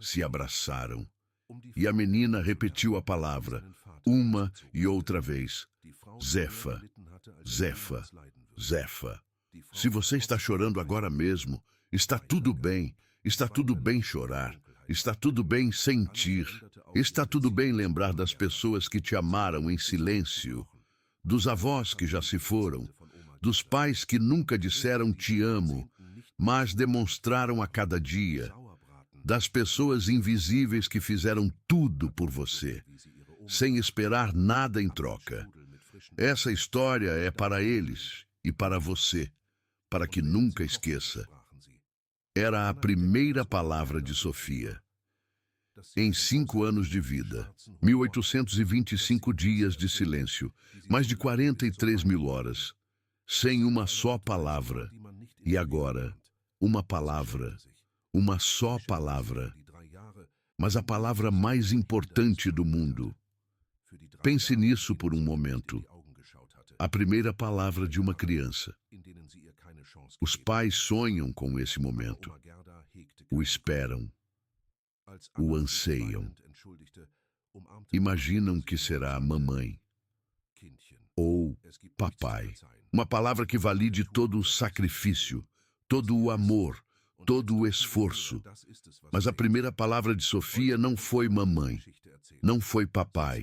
Se abraçaram. E a menina repetiu a palavra, uma e outra vez: Zefa, Zefa, Zefa. Se você está chorando agora mesmo, está tudo bem chorar. Está tudo bem sentir. Está tudo bem lembrar das pessoas que te amaram em silêncio, dos avós que já se foram, dos pais que nunca disseram te amo, mas demonstraram a cada dia, das pessoas invisíveis que fizeram tudo por você, sem esperar nada em troca. Essa história é para eles e para você, para que nunca esqueça. Era a primeira palavra de Sofia. Em 5 anos de vida, 1825 dias de silêncio, mais de 43 mil horas, sem uma só palavra. E agora, uma palavra, uma só palavra, mas a palavra mais importante do mundo. Pense nisso por um momento. A primeira palavra de uma criança. Os pais sonham com esse momento, o esperam, o anseiam. Imaginam que será mamãe ou papai. Uma palavra que valide todo o sacrifício, todo o amor, todo o esforço. Mas a primeira palavra de Sofia não foi mamãe, não foi papai,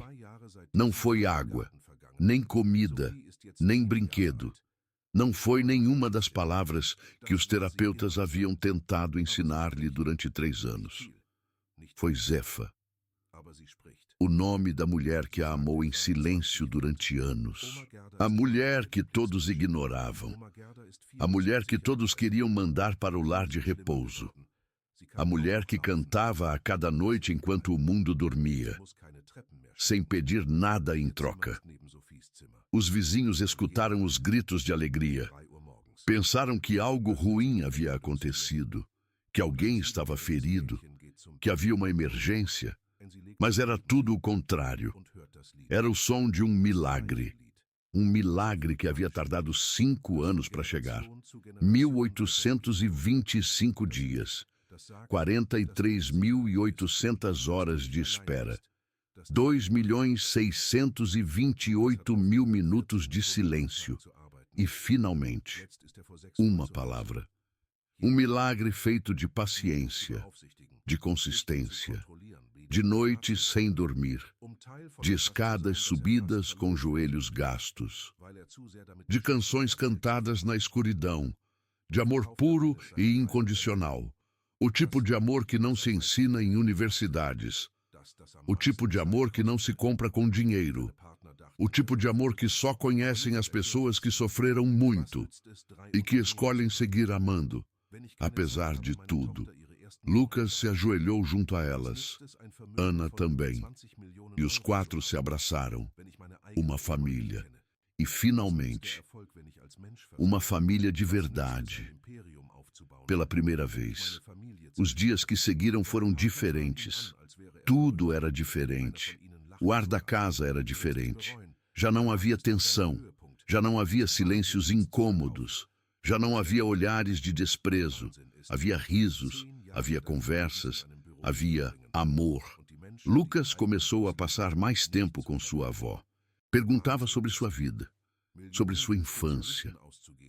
não foi água, nem comida, nem brinquedo. Não foi nenhuma das palavras que os terapeutas haviam tentado ensinar-lhe durante 3 anos. Foi Zefa, o nome da mulher que a amou em silêncio durante anos. A mulher que todos ignoravam. A mulher que todos queriam mandar para o lar de repouso. A mulher que cantava a cada noite enquanto o mundo dormia, sem pedir nada em troca. Os vizinhos escutaram os gritos de alegria. Pensaram que algo ruim havia acontecido, que alguém estava ferido, que havia uma emergência. Mas era tudo o contrário. Era o som de um milagre. Um milagre que havia tardado 5 anos para chegar. 1825 dias. 43.800 horas de espera. 2.628.000 minutos de silêncio. E, finalmente, uma palavra. Um milagre feito de paciência, de consistência, de noites sem dormir, de escadas subidas com joelhos gastos, de canções cantadas na escuridão, de amor puro e incondicional, o tipo de amor que não se ensina em universidades, o tipo de amor que não se compra com dinheiro, o tipo de amor que só conhecem as pessoas que sofreram muito e que escolhem seguir amando, apesar de tudo. Lucas se ajoelhou junto a elas, Ana também, e os 4 se abraçaram, uma família. E, finalmente, uma família de verdade. Pela primeira vez, os dias que seguiram foram diferentes. Tudo era diferente. O ar da casa era diferente. Já não havia tensão, já não havia silêncios incômodos, já não havia olhares de desprezo, havia risos, havia conversas, havia amor. Lucas começou a passar mais tempo com sua avó. Perguntava sobre sua vida, sobre sua infância,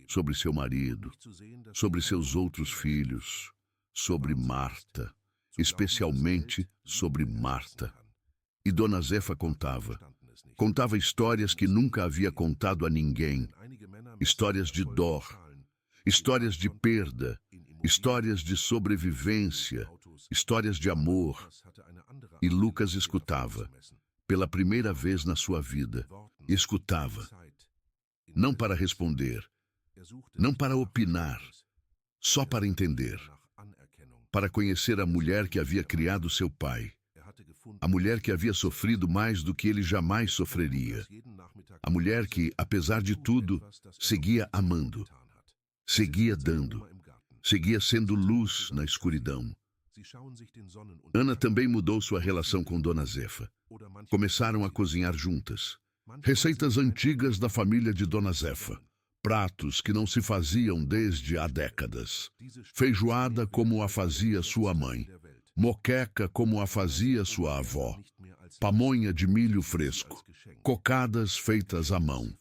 sobre seu marido, sobre seus outros filhos, sobre Marta, especialmente sobre Marta. E Dona Zefa contava histórias que nunca havia contado a ninguém, histórias de dor, histórias de perda, histórias de sobrevivência, histórias de amor. E Lucas escutava, pela primeira vez na sua vida, Escutava, não para responder, não para opinar, só para entender, para conhecer a mulher que havia criado seu pai, a mulher que havia sofrido mais do que ele jamais sofreria, a mulher que, apesar de tudo, seguia amando, seguia dando, seguia sendo luz na escuridão. Ana também mudou sua relação com Dona Zefa. Começaram a cozinhar juntas. Receitas antigas da família de Dona Zefa. Pratos que não se faziam desde há décadas. Feijoada como a fazia sua mãe. Moqueca como a fazia sua avó. Pamonha de milho fresco. Cocadas feitas à mão.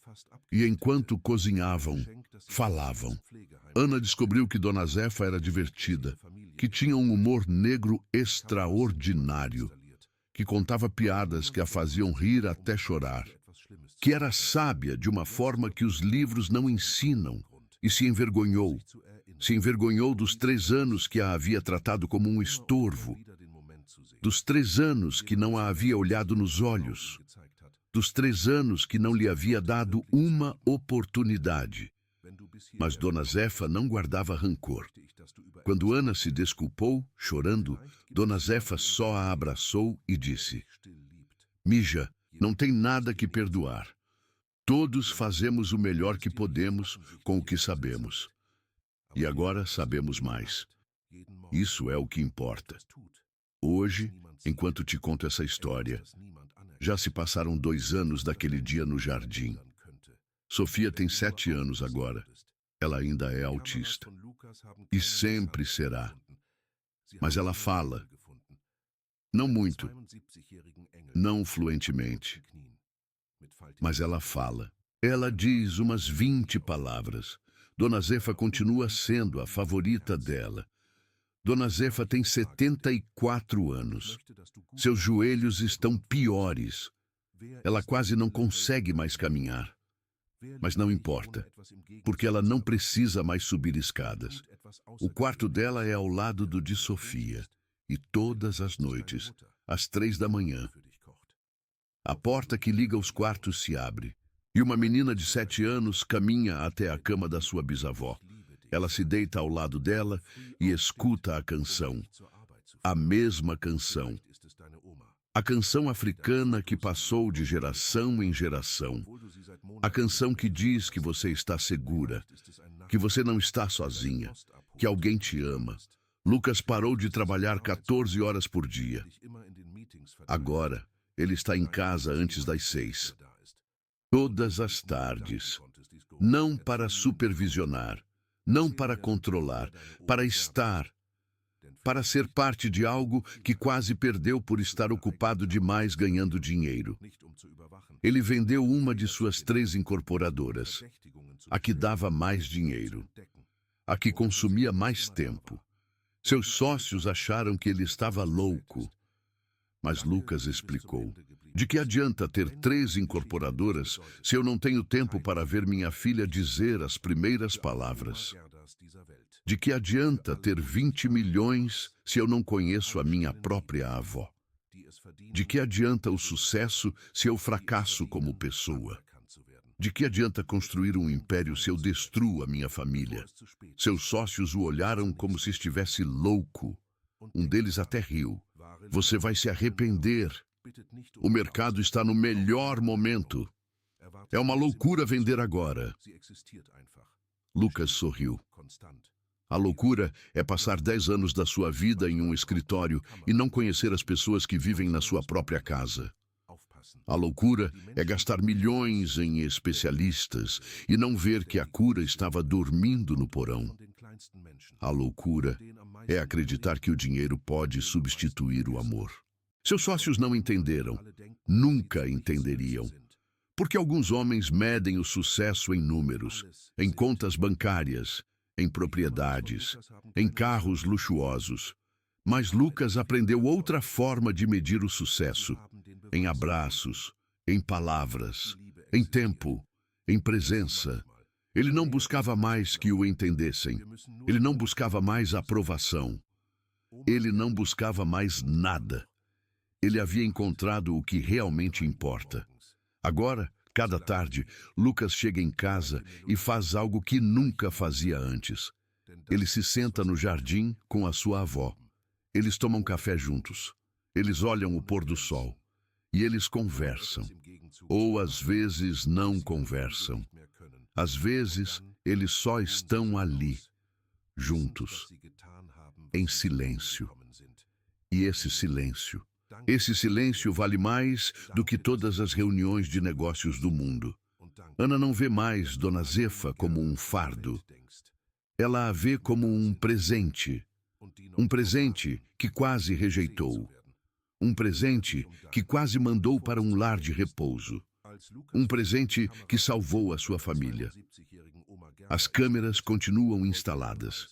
E enquanto cozinhavam, falavam. Ana descobriu que Dona Zefa era divertida, que tinha um humor negro extraordinário, que contava piadas que a faziam rir até chorar, que era sábia de uma forma que os livros não ensinam, e se envergonhou. Se envergonhou dos 3 anos que a havia tratado como um estorvo, dos 3 anos que não a havia olhado nos olhos, dos 3 anos que não lhe havia dado uma oportunidade. Mas Dona Zefa não guardava rancor. Quando Ana se desculpou, chorando, Dona Zefa só a abraçou e disse: Mija, não tem nada que perdoar. Todos fazemos o melhor que podemos com o que sabemos. E agora sabemos mais. Isso é o que importa. Hoje, enquanto te conto essa história, já se passaram 2 anos daquele dia no jardim. Sofia tem 7 anos agora. Ela ainda é autista. E sempre será. Mas ela fala. Não muito. Não fluentemente. Mas ela fala. Ela diz umas 20 palavras. Dona Zefa continua sendo a favorita dela. Dona Zefa tem 74 anos. Seus joelhos estão piores. Ela quase não consegue mais caminhar. Mas não importa, porque ela não precisa mais subir escadas. O quarto dela é ao lado do de Sofia. E todas as noites, às 3 da manhã, a porta que liga os quartos se abre. E uma menina de 7 anos caminha até a cama da sua bisavó. Ela se deita ao lado dela e escuta a canção. A mesma canção. A canção africana que passou de geração em geração. A canção que diz que você está segura, que você não está sozinha, que alguém te ama. Lucas parou de trabalhar 14 horas por dia. Agora, ele está em casa antes das 6. Todas as tardes. Não para supervisionar, não para controlar, para estar, para ser parte de algo que quase perdeu por estar ocupado demais ganhando dinheiro. Ele vendeu uma de suas 3 incorporadoras, a que dava mais dinheiro, a que consumia mais tempo. Seus sócios acharam que ele estava louco. Mas Lucas explicou: de que adianta ter 3 incorporadoras se eu não tenho tempo para ver minha filha dizer as primeiras palavras? De que adianta ter 20 milhões se eu não conheço a minha própria avó? De que adianta o sucesso se eu fracasso como pessoa? De que adianta construir um império se eu destruo a minha família? Seus sócios o olharam como se estivesse louco. Um deles até riu. Você vai se arrepender. O mercado está no melhor momento. É uma loucura vender agora. Lucas sorriu. A loucura é passar 10 anos da sua vida em um escritório e não conhecer as pessoas que vivem na sua própria casa. A loucura é gastar milhões em especialistas e não ver que a cura estava dormindo no porão. A loucura é acreditar que o dinheiro pode substituir o amor. Seus sócios não entenderam, nunca entenderiam. Porque alguns homens medem o sucesso em números, em contas bancárias, em propriedades, em carros luxuosos. Mas Lucas aprendeu outra forma de medir o sucesso, em abraços, em palavras, em tempo, em presença. Ele não buscava mais que o entendessem. Ele não buscava mais aprovação. Ele não buscava mais nada. Ele havia encontrado o que realmente importa. Agora, Cada tarde, Lucas chega em casa e faz algo que nunca fazia antes. Ele se senta no jardim com a sua avó. Eles tomam café juntos. Eles olham o pôr do sol. E eles conversam. Ou às vezes não conversam. Às vezes, eles só estão ali, juntos, em silêncio. E esse silêncio vale mais do que todas as reuniões de negócios do mundo. Ana não vê mais Dona Zefa como um fardo. Ela a vê como um presente que quase rejeitou, um presente que quase mandou para um lar de repouso, um presente que salvou a sua família. As câmeras continuam instaladas,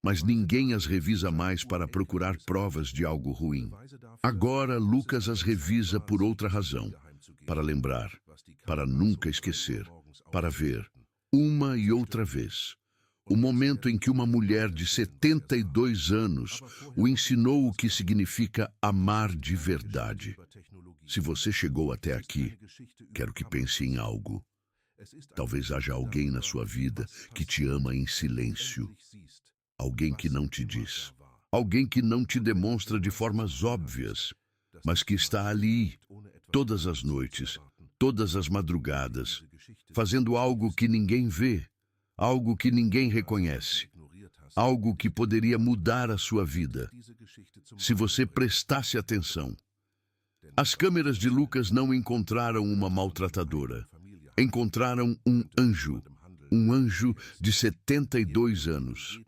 mas ninguém as revisa mais para procurar provas de algo ruim. Agora, Lucas as revisa por outra razão, para lembrar, para nunca esquecer, para ver, uma e outra vez, o momento em que uma mulher de 72 anos o ensinou o que significa amar de verdade. Se você chegou até aqui, quero que pense em algo. Talvez haja alguém na sua vida que te ama em silêncio. Alguém que não te diz. Alguém que não te demonstra de formas óbvias, mas que está ali, todas as noites, todas as madrugadas, fazendo algo que ninguém vê, algo que ninguém reconhece, algo que poderia mudar a sua vida, se você prestasse atenção. As câmeras de Lucas não encontraram uma maltratadora. Encontraram um anjo de 72 anos,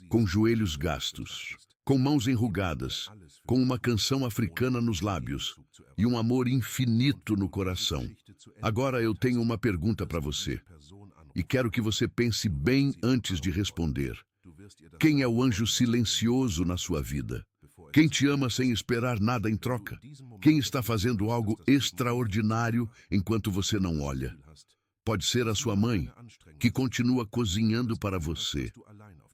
com joelhos gastos, com mãos enrugadas, com uma canção africana nos lábios e um amor infinito no coração. Agora eu tenho uma pergunta para você, e quero que você pense bem antes de responder. Quem é o anjo silencioso na sua vida? Quem te ama sem esperar nada em troca? Quem está fazendo algo extraordinário enquanto você não olha? Pode ser a sua mãe, que continua cozinhando para você,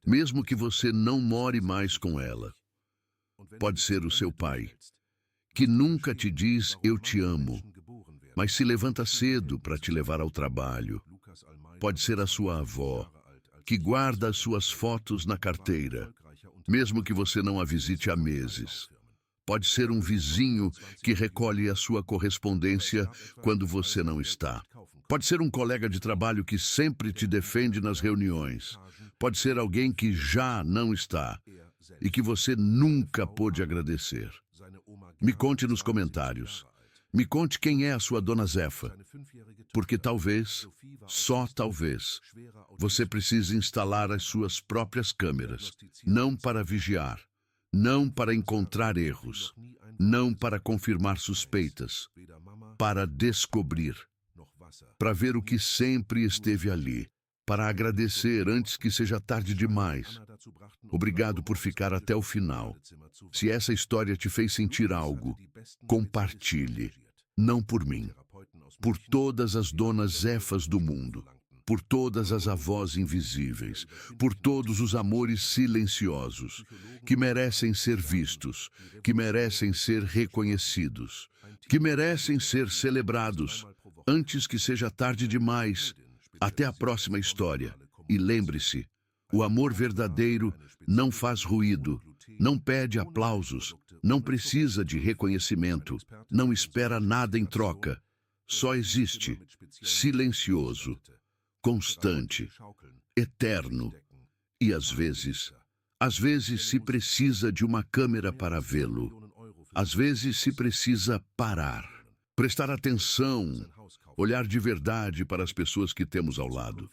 mesmo que você não more mais com ela. Pode ser o seu pai, que nunca te diz "eu te amo", mas se levanta cedo para te levar ao trabalho. Pode ser a sua avó, que guarda as suas fotos na carteira, mesmo que você não a visite há meses. Pode ser um vizinho que recolhe a sua correspondência quando você não está. Pode ser um colega de trabalho que sempre te defende nas reuniões. Pode ser alguém que já não está e que você nunca pôde agradecer. Me conte nos comentários. Me conte quem é a sua Dona Zefa, porque talvez, só talvez, você precise instalar as suas próprias câmeras, não para vigiar, não para encontrar erros, não para confirmar suspeitas, para descobrir, para ver o que sempre esteve ali, para agradecer antes que seja tarde demais. Obrigado por ficar até o final. Se essa história te fez sentir algo, compartilhe. Não por mim, por todas as Donas Zefas do mundo, por todas as avós invisíveis, por todos os amores silenciosos, que merecem ser vistos, que merecem ser reconhecidos, que merecem ser celebrados, antes que seja tarde demais. Até a próxima história. E lembre-se, o amor verdadeiro não faz ruído, não pede aplausos, não precisa de reconhecimento, não espera nada em troca. Só existe, silencioso, constante, eterno. E às vezes se precisa de uma câmera para vê-lo. Às vezes se precisa parar, prestar atenção, olhar de verdade para as pessoas que temos ao lado.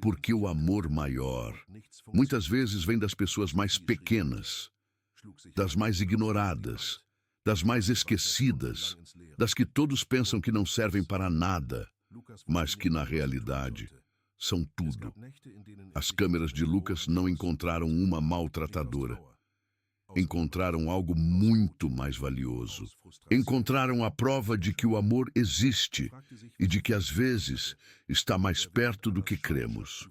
Porque o amor maior, muitas vezes, vem das pessoas mais pequenas, das mais ignoradas, das mais esquecidas, das que todos pensam que não servem para nada, mas que, na realidade, são tudo. As câmeras de Lucas não encontraram uma maltratadora. Encontraram algo muito mais valioso. Encontraram a prova de que o amor existe e de que, às vezes, está mais perto do que cremos.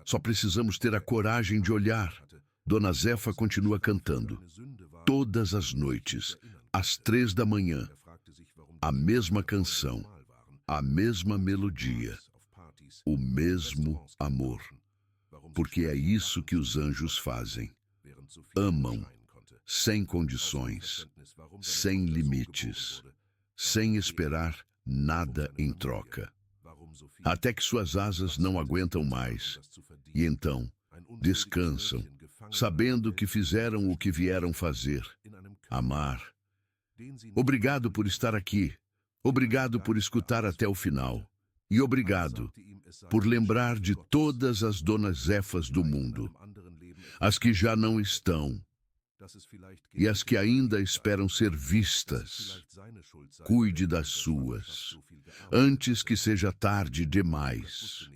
Só precisamos ter a coragem de olhar. Dona Zefa continua cantando, todas as noites, às 3 da manhã, a mesma canção. a mesma melodia, o mesmo amor, porque é isso que os anjos fazem. Amam, sem condições, sem limites, sem esperar nada em troca. Até que suas asas não aguentam mais, e então descansam, sabendo que fizeram o que vieram fazer, amar. Obrigado por estar aqui, obrigado por escutar até o final, e obrigado por lembrar de todas as donas Zefas do mundo, as que já não estão, e as que ainda esperam ser vistas. Cuide das suas, antes que seja tarde demais.